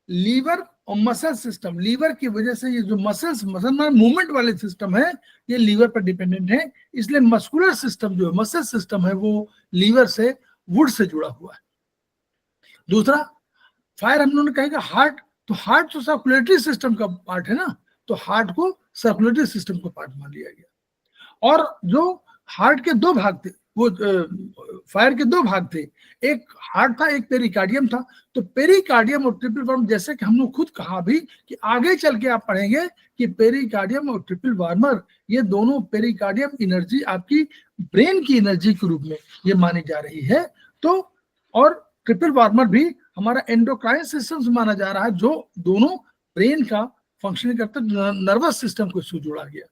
लीवर और मसल सिस्टम, लीवर की वजह से ये जो मसल मूवमेंट वाले सिस्टम है ये लीवर पर डिपेंडेंट है, इसलिए मस्कुलर सिस्टम जो है, मसल सिस्टम है, वो लीवर से, वुड से जुड़ा हुआ है। दूसरा, फायर हम लोगों ने कहेगा हार्ट, तो हार्ट तो सर्कुलेटरी सिस्टम का पार्ट है ना, तो हार्ट को सर्कुलेटरी सिस्टम का पार्ट मान लिया गया। और जो हार्ट के दो भाग थे, वो फायर के दो भाग थे, एक हार्ट था, एक पेरिकार्डियम था। तो पेरिकार्डियम और ट्रिपल वार्मर, जैसे कि हम लोग खुद कहा भी कि आगे चल के आप पढ़ेंगे कि पेरिकार्डियम और ट्रिपल वार्मर, ये दोनों, पेरिकार्डियम एनर्जी आपकी ब्रेन की एनर्जी के रूप में ये मानी जा रही है, तो और ट्रिपल वार्मर भी हमारा एंडोक्राइन सिस्टम से माना जा रहा है, जो दोनों ब्रेन का फंक्शनिंग करता है, नर्वस सिस्टम को इससे जोड़ा गया।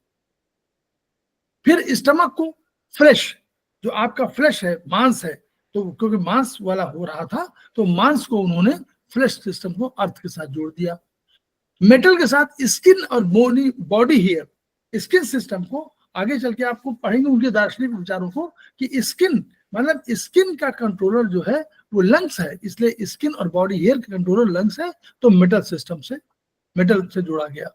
फिर स्टमक को फ्लेश, जो आपका फ्लेश है, मांस है, तो क्योंकि मांस वाला हो रहा था तो मांस को उन्होंने फ्लेश सिस्टम को अर्थ के साथ जोड़ दिया। मेटल के साथ स्किन और बॉडी हेयर, स्किन सिस्टम को आगे चल के आपको पढ़ेंगे उनके दार्शनिक विचारों को कि स्किन मतलब स्किन का कंट्रोलर जो है वो लंग्स है, इसलिए स्किन और बॉडी हेयर का कंट्रोलर लंग्स है, तो मेटल सिस्टम से, मेटल से जोड़ा गया।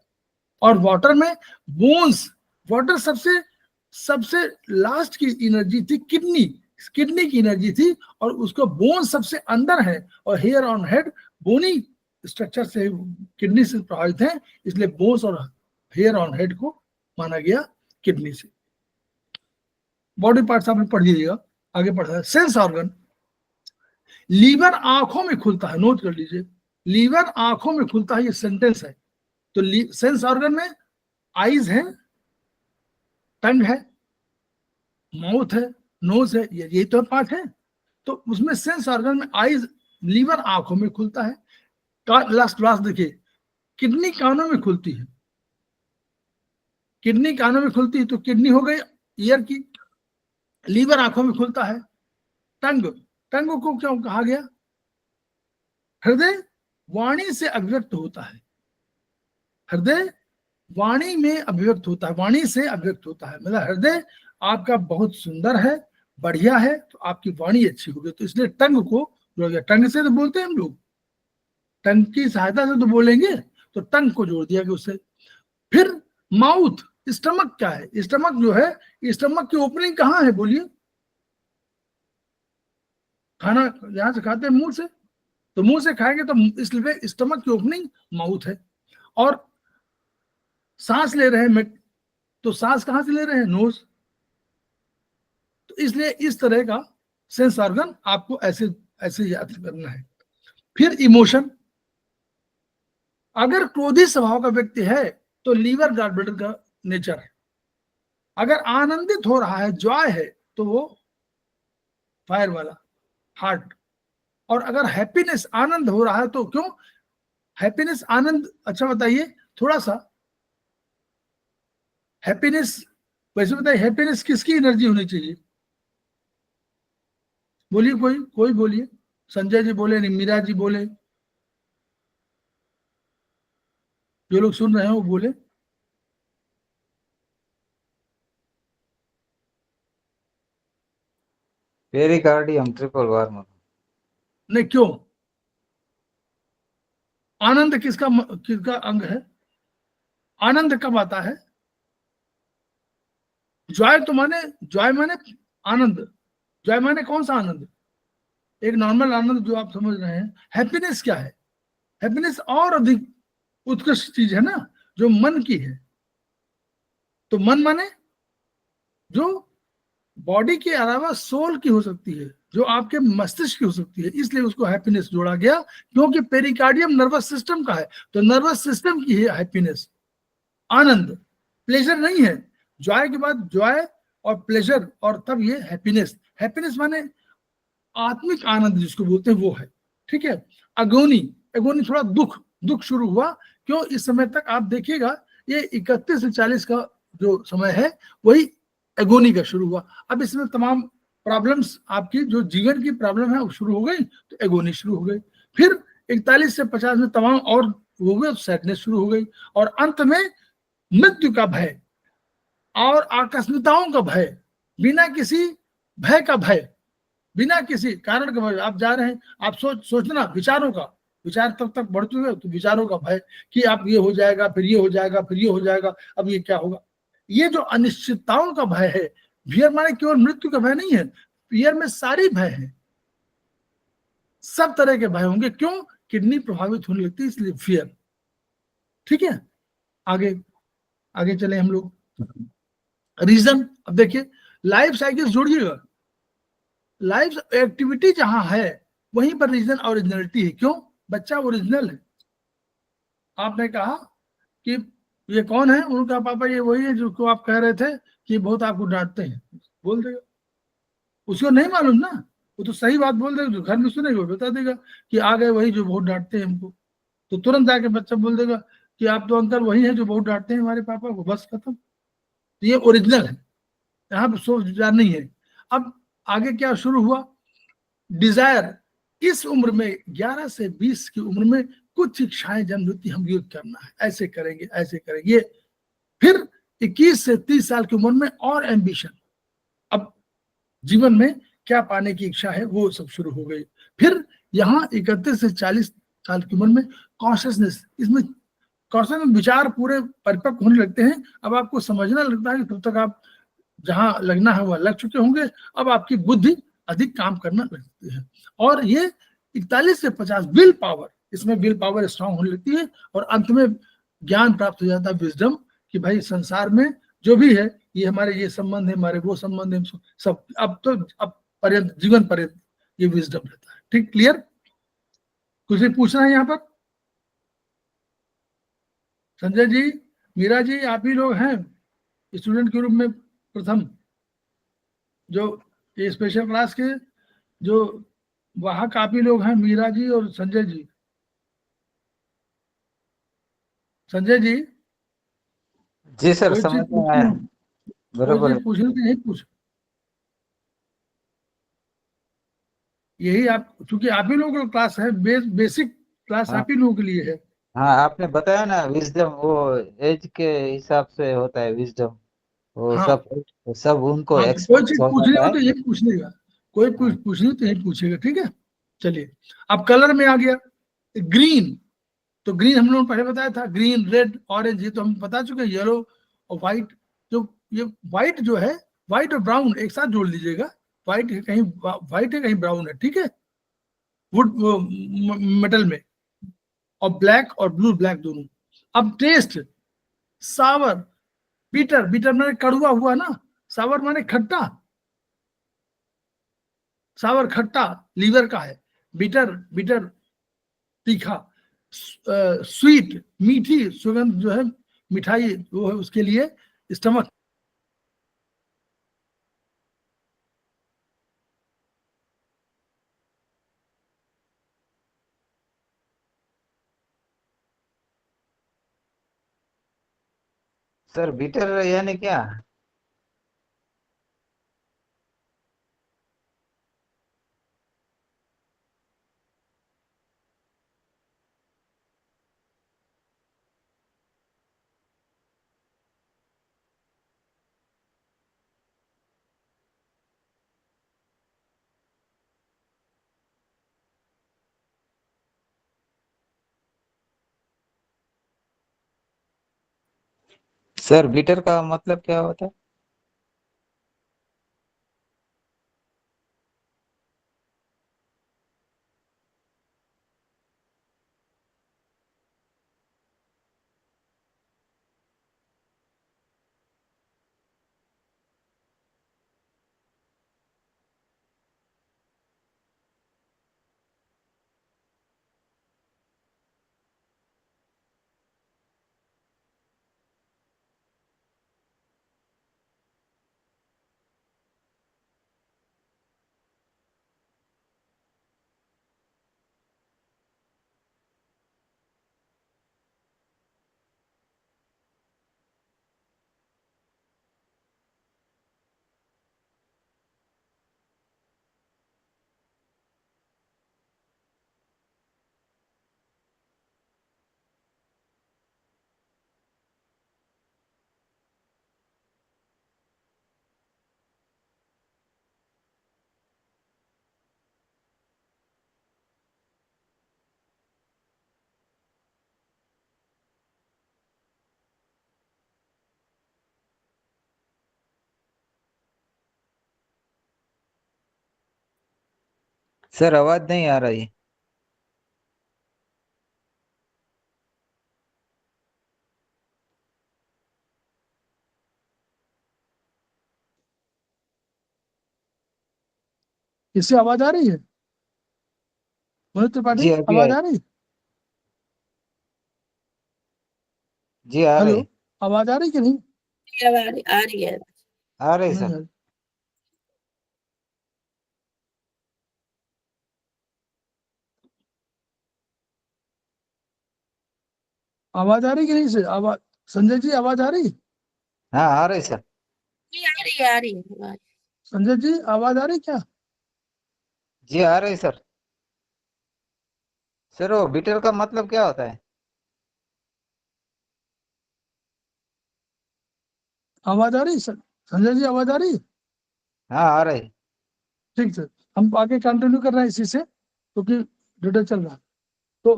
और वाटर में बोन्स, वाटर सबसे लास्ट की एनर्जी थी किडनी की एनर्जी थी, और उसको बोन सबसे अंदर है, और hair on head bony structure से किडनी से प्रभावित है, इसलिए बोन्स और हेयर ऑन हेड को माना गया किडनी से। बॉडी पार्ट्स आपने पढ़ लीजिएगा, आगे पढ़ा है। सेंस ऑर्गन, लीवर आंखों में खुलता है, नोट कर लीजिए, लीवर आंखों में खुलता है, ये सेंटेंस है। तो सेंस ऑर्गन में आईज है, टंग है, माउथ है, नोज है, ये तो पार्ट है। तो उसमें सेंस ऑर्गन में आईज, लीवर आंखों में खुलता है। लास्ट देखिए, किडनी कानों में खुलती है, किडनी कानों में खुलती है, तो किडनी हो गई ईयर की, लीवर आंखों में खुलता है। टंग को क्यों कहा गया? हृदय वाणी से अभिव्यक्त होता है, हृदय वाणी में अभिव्यक्त होता है, वाणी से अभिव्यक्त होता है, मतलब हृदय आपका बहुत सुंदर है, बढ़िया है, तो आपकी वाणी अच्छी होगी, तो इसलिए टंग को जोड़ दिया। टंग से तो बोलते हैं हम लोग, टंग की सहायता से तो बोलेंगे, तो टंग को जोड़ दिया गया उससे। फिर माउथ, स्टमक क्या है? स्टमक जो है, स्टमक की ओपनिंग कहाँ है बोलिए? खाना यहां से खाते हैं मुंह से, तो मुंह से खाएंगे, तो इसलिए स्टमक की ओपनिंग माउथ है। और सांस ले रहे हैं, तो सांस कहां से ले रहे हैं? नोज। तो इसलिए इस तरह का सेंस ऑर्गन आपको ऐसे याद करना है। फिर इमोशन, अगर क्रोधी स्वभाव का व्यक्ति है तो लीवर गॉलब्लैडर का नेचर है, अगर आनंदित हो रहा है, जॉय है, तो वो फायर वाला हार्ट, और अगर हैप्पीनेस, आनंद हो रहा है, तो क्यों? हैप्पीनेस, आनंद। अच्छा बताइए थोड़ा सा, हैप्पीनेस, वैसे बताइए हैप्पीनेस किसकी एनर्जी होनी चाहिए? बोलिए, कोई कोई बोलिए। संजय जी बोले, मीरा जी बोले, जो लोग सुन रहे हैं वो बोले। Pericardium triple warm. नहीं, क्यों? आनंद किसका किसका अंग है? आनंद कब आता है? जॉय तो माने, जॉय माने आनंद। जॉय माने कौन सा आनंद? एक नॉर्मल आनंद जो आप समझ रहे हैं। हैप्पीनेस क्या है? हैप्पीनेस और अधिक उत्कृष्ट चीज है ना, जो मन की है। तो मन माने जो बॉडी के अलावा सोल की हो सकती है, जो आपके मस्तिष्क की हो सकती है, इसलिए उसको हैप्पीनेस जोड़ा गया, क्योंकि पेरिकार्डियम नर्वस सिस्टम का है, तो नर्वस सिस्टम की है हैप्पीनेस। आनंद, प्लेजर नहीं है। जॉय के बाद जॉय और प्लेजर, और तब ये हैप्पीनेस। हैप्पीनेस माने आत्मिक आनंद जिसको बोलते हैं वो है, ठीक है। अगोनी, अगोनी थोड़ा दुख, दुख शुरू हुआ। क्यों? इस समय तक आप देखिएगा ये 31 से 40 का जो समय है वही एगोनी का शुरू हुआ। अब इसमें तमाम प्रॉब्लम्स, आपकी जो जीवन की प्रॉब्लम है वो शुरू हो गई, तो एगोनी शुरू हो गई। फिर 41 से 50 में तमाम और हो गए, सैडनेस शुरू हो गई, और अंत में मृत्यु का भय और आकस्मिकताओं का भय, बिना किसी भय का भय, बिना किसी कारण का भय। आप जा रहे हैं, आप सोचना विचारों का, विचार तब तक बढ़ते हुए तो विचारों का भय कि आप ये हो जाएगा, फिर ये हो जाएगा, फिर ये हो जाएगा, अब ये क्या होगा। ये जो अनिश्चितताओं का भय है, फियर माने केवल मृत्यु का भय नहीं है, फियर में सारी भय है, सब तरह के भय होंगे। क्यों? किडनी प्रभावित होने लगती है, इसलिए फियर। ठीक है, आगे आगे चले हम लोग। रीजन, अब देखिए लाइफ साइकिल जोड़िएगा। लाइफ एक्टिविटी जहां है वहीं पर रीजन ओरिजिनलिटी है। क्यों? बच्चा ओरिजिनल है। आपने कहा कि ये कौन है, उनका पापा ये वही है जो आप कह रहे थे कि बहुत आपको डांटते हैं, बोल देगा। उसको नहीं मालूम ना, वो तो सही बात बोल देगा, जो घर में सुनेगा वो बता देगा कि आ गए वही जो बहुत डांटते हैं हमको। तो तुरंत आके बच्चा बोल देगा कि आप तो अंकल वही है जो बहुत डांटते हैं हमारे पापा को, बस खत्म। तो ये ओरिजिनल है, यहाँ पर सोच विचार नहीं है। अब आगे क्या शुरू हुआ? डिजायर, इस उम्र में 11 से 20 की उम्र में कुछ इच्छाएं जन्म लेती, हम युद्ध करना है, ऐसे करेंगे ऐसे करेंगे। फिर 21 से 30 साल की उम्र में और एम्बिशन, अब जीवन में क्या पाने की इच्छा है वो सब शुरू हो गई। फिर यहाँ 31 से 40 साल की उम्र में कॉन्शियसनेस, इसमें कॉन्शियस में विचार पूरे परिपक्व होने लगते हैं। अब आपको समझना लगता है कि तब तक आप जहां लगना है वह लग चुके होंगे, अब आपकी बुद्धि अधिक काम करना लगती है। और ये 41 से 50 विल पावर, इसमें विल पावर स्ट्रांग होने लगती है, और अंत में ज्ञान प्राप्त हो जाता है, विजडम, कि भाई संसार में जो भी है, ये हमारे ये संबंध है, हमारे वो संबंध है, सब अब तो अब पर्यंत, जीवन पर्यंत ये विजडम रहता है। ठीक, क्लियर? कुछ भी पूछना है यहाँ पर? संजय जी, मीरा जी, आप ही लोग हैं स्टूडेंट के रूप में प्रथम जो ये स्पेशल क्लास के, जो वहां काफी लोग हैं, मीरा जी और संजय जी। संजय जी, जी सर, कोई चीज समझ में पूछनी आया। हो, कोई बराबर है। चीज पूछनी तो यही पूछ। यही आप, क्योंकि आप ही लोगों का क्लास है, बेसिक क्लास हाँ आप ही लोगों के लिए है। हाँ, आपने बताया ना विजडम, वो एज के हिसाब से होता है विजडम। वो हाँ सब सब उनको हाँ, तो कोई एक्सपीरियंस चीज हो पूछनी जाता हो है। तो यही पूछ लेगा, कोई हाँ पूछनी हो तो यही पूछेगा। ठीक है, चलिए। अब कलर में आ गया ग्रीन। तो ग्रीन हम लोगों ने पहले बताया था, ग्रीन, रेड, ऑरेंज, ये तो हम बता चुके हैं। येलो और व्हाइट, जो ये व्हाइट जो है, व्हाइट और ब्राउन एक साथ जोड़ लीजिएगा। व्हाइट है कहीं, व्हाइट है कहीं ब्राउन है, ठीक है, वुड मेटल में। और ब्लैक और ब्लू, ब्लैक दोनों। अब टेस्ट, सावर, बीटर, बीटर माने कड़वा हुआ ना, सावर माने खट्टा, सावर खट्टा लीवर का है, बीटर, बीटर तीखा, स्वीट मीठी सुगंध जो है, मिठाई वो है उसके लिए, स्टमक। सर बीटर यानी क्या? सर बीटर का मतलब क्या होता है? सर आवाज नहीं आ रही। इससे आवाज आ रही है? मनोज त्रिपाठी, जी अभी आवाज आई। आ रही? जी आ हेलो, रही। आवाज आ रही कि नहीं? आ रही है। आ रही नहीं सर। आ रही। आवाज आ रही कि नहीं से आवाज? संजय जी आवाज आ रही? हाँ आ रही सर। जी आ रही है, आ रही है आवाज। संजय जी आवाज आ रही क्या? जी आ रही सर। सर वो बीटर का मतलब क्या होता है? आवाज आ रही सर? संजय जी आवाज आ रही? हाँ आ रही। ठीक सर, हम आगे कंटिन्यू कर रहे हैं इसी से, क्योंकि डिटेल चल रहा है। तो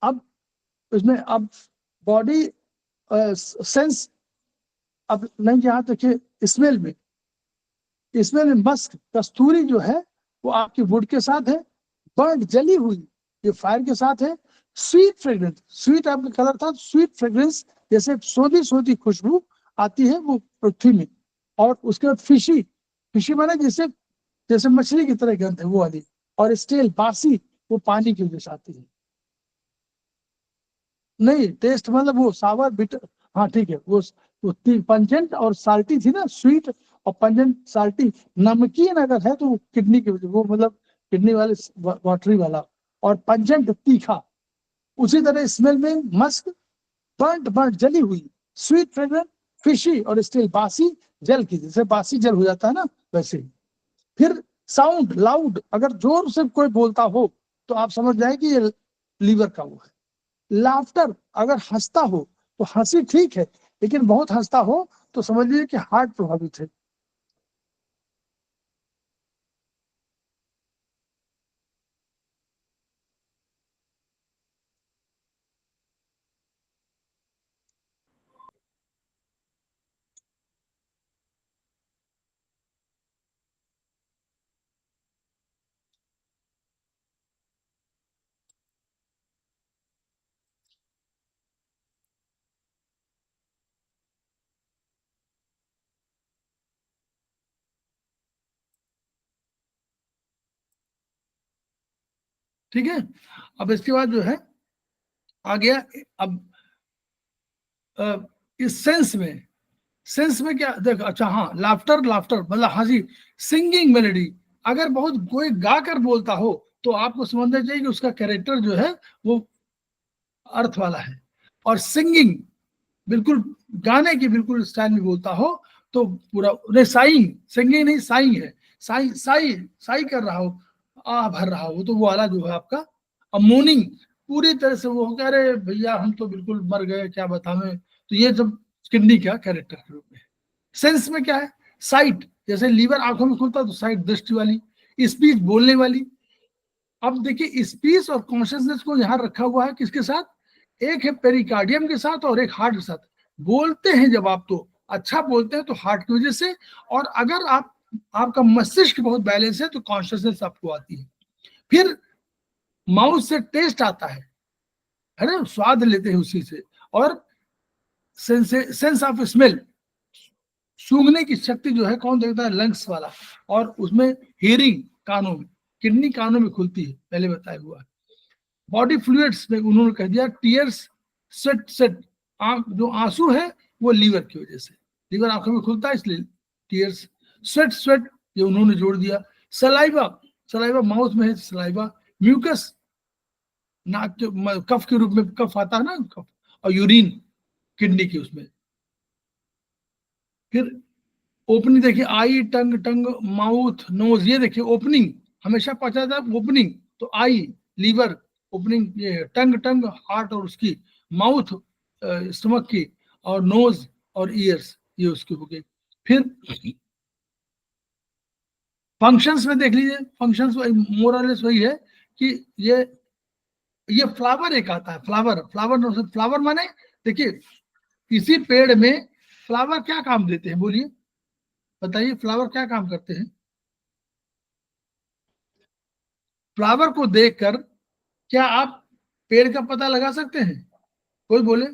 अब इसमें अब बॉडी सेंस, अब नहीं, यहाँ देखिए स्मेल में मस्क, कस्तूरी जो है वो आपकी वुड के साथ है, बर्ड जली हुई ये फायर के साथ है, स्वीट फ्रेग्रेंस, स्वीट आपका कलर था, स्वीट फ्रेग्रेंस जैसे सोधी सोधी खुशबू आती है वो पृथ्वी में। और उसके बाद फिशी, फिशी माना जैसे जैसे मछली की तरह गंध है वो वाली। और स्टेल, बासी, वो पानी की वजह से आती है। नहीं, टेस्ट मतलब वो सावर बिटर, हाँ ठीक है, वो तीन पंजेंट और साल्टी थी ना, स्वीट और पंजेंट साल्टी। नमकीन अगर है तो वो किडनी की वजह, वो मतलब किडनी वाले वाटरी वाला। और पंजेंट तीखा। उसी तरह स्मेल में मस्क, बर्nt बर्nt जली हुई, स्वीट फ्रेग्रेंट, फिशी, और स्टिल बासी, जल की, जैसे बासी जल हो जाता है ना वैसे ही। फिर साउंड लाउड, अगर जोर से कोई बोलता हो तो आप समझ जाए कि ये लीवर का वो है। लाफ्टर, अगर हंसता हो तो हंसी ठीक है, लेकिन बहुत हंसता हो तो समझ लीजिए कि हार्ट प्रभावित है। ठीक है, अब इसके बाद जो है आ गया, अब इस सेंस में क्या देख, अच्छा हाँ, लाफ्टर, लाफ्टर मतलब हंसी। सिंगिंग मेलेडी, अगर बहुत कोई गा कर बोलता हो तो आपको समझना चाहिए कि उसका कैरेक्टर जो है वो अर्थ वाला है। और सिंगिंग बिल्कुल गाने की बिल्कुल स्टाइल में बोलता हो तो पूरा नहीं, साइंग, सिंगिंग नहीं, साइंग है, साई साई साई कर रहा हो, आ भर रहा हो, तो वो वाला जो है आपका मोर्निंग पूरी तरह से वो कह रहे भैया हम तो बिल्कुल मर गए क्या बताएं, तो ये सब किडनी का कैरेक्टर के रूप में। सेंस में क्या है, साइट, जैसे लीवर आंखों में खुलता है तो साइट दृष्टि वाली, स्पीच बोलने वाली। अब देखिए स्पीच और कॉन्शियसनेस को यहाँ रखा हुआ है किसके साथ, एक है पेरिकार्डियम के साथ और एक हार्ट के साथ। बोलते हैं जब आप तो अच्छा बोलते हैं तो हार्ट की वजह से, और अगर आप आपका मस्तिष्क बहुत बैलेंस है तो कॉन्शियसनेस आपको आती है। फिर माउथ से टेस्ट आता है ना, स्वाद लेते हैं उसी से, और सेंस ऑफ स्मेल, सूंघने की शक्ति जो है कौन देखता है, लंग्स वाला, और उसमें हियरिंग कानों में, किडनी कानों में खुलती है, पहले बताया हुआ है। बॉडी फ्लूइड्स में उन्होंने कह दिया टीयर्स, स्वेट स्वेट, जो आंसू है वो लीवर की वजह से, लीवर आंखों में खुलता है इसलिए टीयर्स, स्वेट स्वेट ये उन्होंने जोड़ दिया। सलाइवा, सलाइवा माउथ में है सलाइवा, म्यूकस नाक के कफ के रूप में कफ आता है ना कफ, और यूरिन किडनी की उसमें। फिर ओपनिंग देखिए, आई, टंग, टंग, माउथ, नोज, ये देखिए ओपनिंग हमेशा पता जाता है ओपनिंग, तो आई लीवर ओपनिंग, ये टंग, टंग हार्ट और उसकी, माउथ स्टमक की, और नोज और ईयर्स ये उसकी हो गई। फिर फंक्शंस में देख लीजिए, फंक्शंस मोरलेस वही है कि ये फ्लावर एक आता है, फ्लावर, फ्लावर, फ्लावर माने देखिए किसी पेड़ में फ्लावर क्या काम देते हैं, बोलिए बताइए, फ्लावर क्या काम करते हैं? फ्लावर को देखकर क्या आप पेड़ का पता लगा सकते हैं? कोई बोले।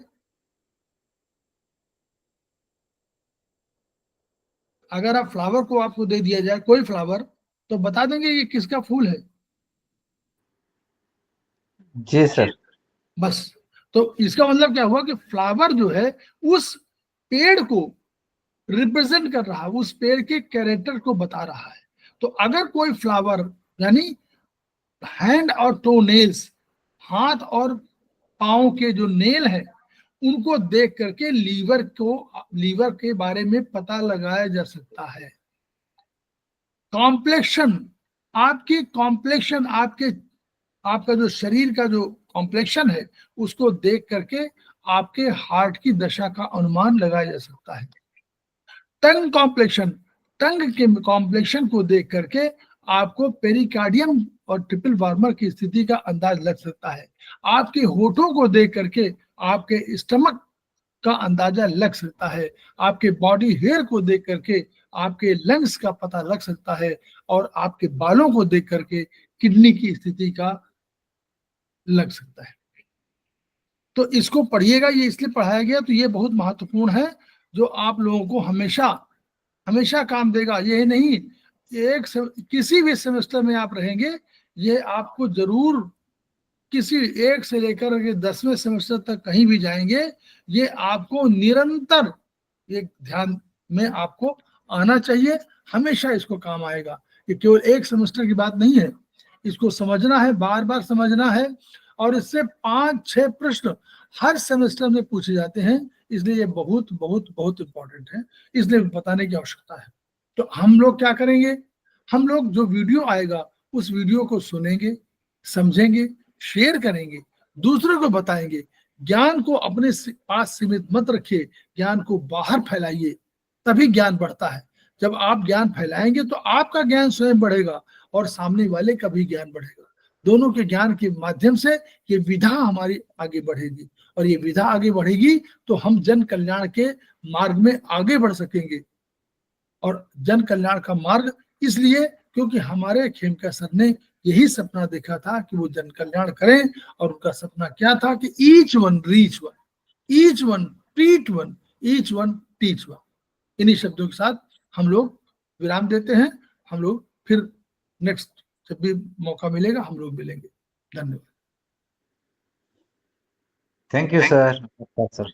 अगर आप फ्लावर को आपको दे दिया जाए कोई फ्लावर, तो बता देंगे ये किसका फूल है? जी सर। बस, तो इसका मतलब क्या हुआ कि फ्लावर जो है उस पेड़ को रिप्रेजेंट कर रहा है, उस पेड़ के कैरेक्टर को बता रहा है। तो अगर कोई फ्लावर यानी हैंड और टो नेल्स, हाथ और पांव के जो नेल है उनको देख करके लीवर के बारे में पता लगाया जा सकता है। कॉम्प्लेक्शन, आपकी कॉम्प्लेक्शन, आपका जो शरीर का जो कॉम्प्लेक्शन है उसको देख करके आपके हार्ट की दशा का अनुमान लगाया जा सकता है। टंग कॉम्प्लेक्शन, टंग के कॉम्प्लेक्शन को देख करके आपको पेरिकार्डियम और ट्रिपल वार्मर की स्थिति का अंदाज लग सकता है। आपके होठों को देख करके आपके स्टमक का अंदाजा लग सकता है। आपके बॉडी हेयर को देख करके आपके लंग्स का पता लग सकता है, और आपके बालों को देख करके किडनी की स्थिति का लग सकता है। तो इसको पढ़िएगा, ये इसलिए पढ़ाया गया, तो ये बहुत महत्वपूर्ण है जो आप लोगों को हमेशा हमेशा काम देगा। ये नहीं किसी भी सेमेस्टर में आप रहेंगे, ये आपको जरूर किसी एक से लेकर के 10वें सेमेस्टर तक कहीं भी जाएंगे, ये आपको निरंतर एक ध्यान में आपको आना चाहिए, हमेशा इसको काम आएगा। ये केवल एक सेमेस्टर की बात नहीं है, इसको समझना है, बार बार समझना है, और इससे 5-6 प्रश्न हर सेमेस्टर में पूछे जाते हैं, इसलिए ये बहुत बहुत बहुत इंपॉर्टेंट है, इसलिए बताने की आवश्यकता है। तो हम लोग क्या करेंगे, हम लोग जो वीडियो आएगा उस वीडियो को सुनेंगे, समझेंगे, शेयर करेंगे, दूसरों को बताएंगे। ज्ञान को अपने पास सीमित मत रखिए, ज्ञान को बाहर फैलाइए, तभी ज्ञान बढ़ता है। जब आप ज्ञान फैलाएंगे तो आपका ज्ञान स्वयं बढ़ेगा और सामने वाले का भी ज्ञान बढ़ेगा। दोनों के ज्ञान के माध्यम से ये विधा हमारी आगे बढ़ेगी, और ये विधा आगे बढ़ेगी तो हम जन कल्याण के मार्ग में आगे बढ़ सकेंगे। और जन कल्याण का मार्ग इसलिए क्योंकि हमारे खेमका सर ने यही सपना देखा था कि वो जन कल्याण करें, और उनका सपना क्या था कि each one reach one, each one treat one, each one teach one. इन्हीं शब्दों के साथ हम लोग विराम देते हैं। हम लोग फिर नेक्स्ट जब भी मौका मिलेगा हम लोग मिलेंगे। धन्यवाद। Thank you sir.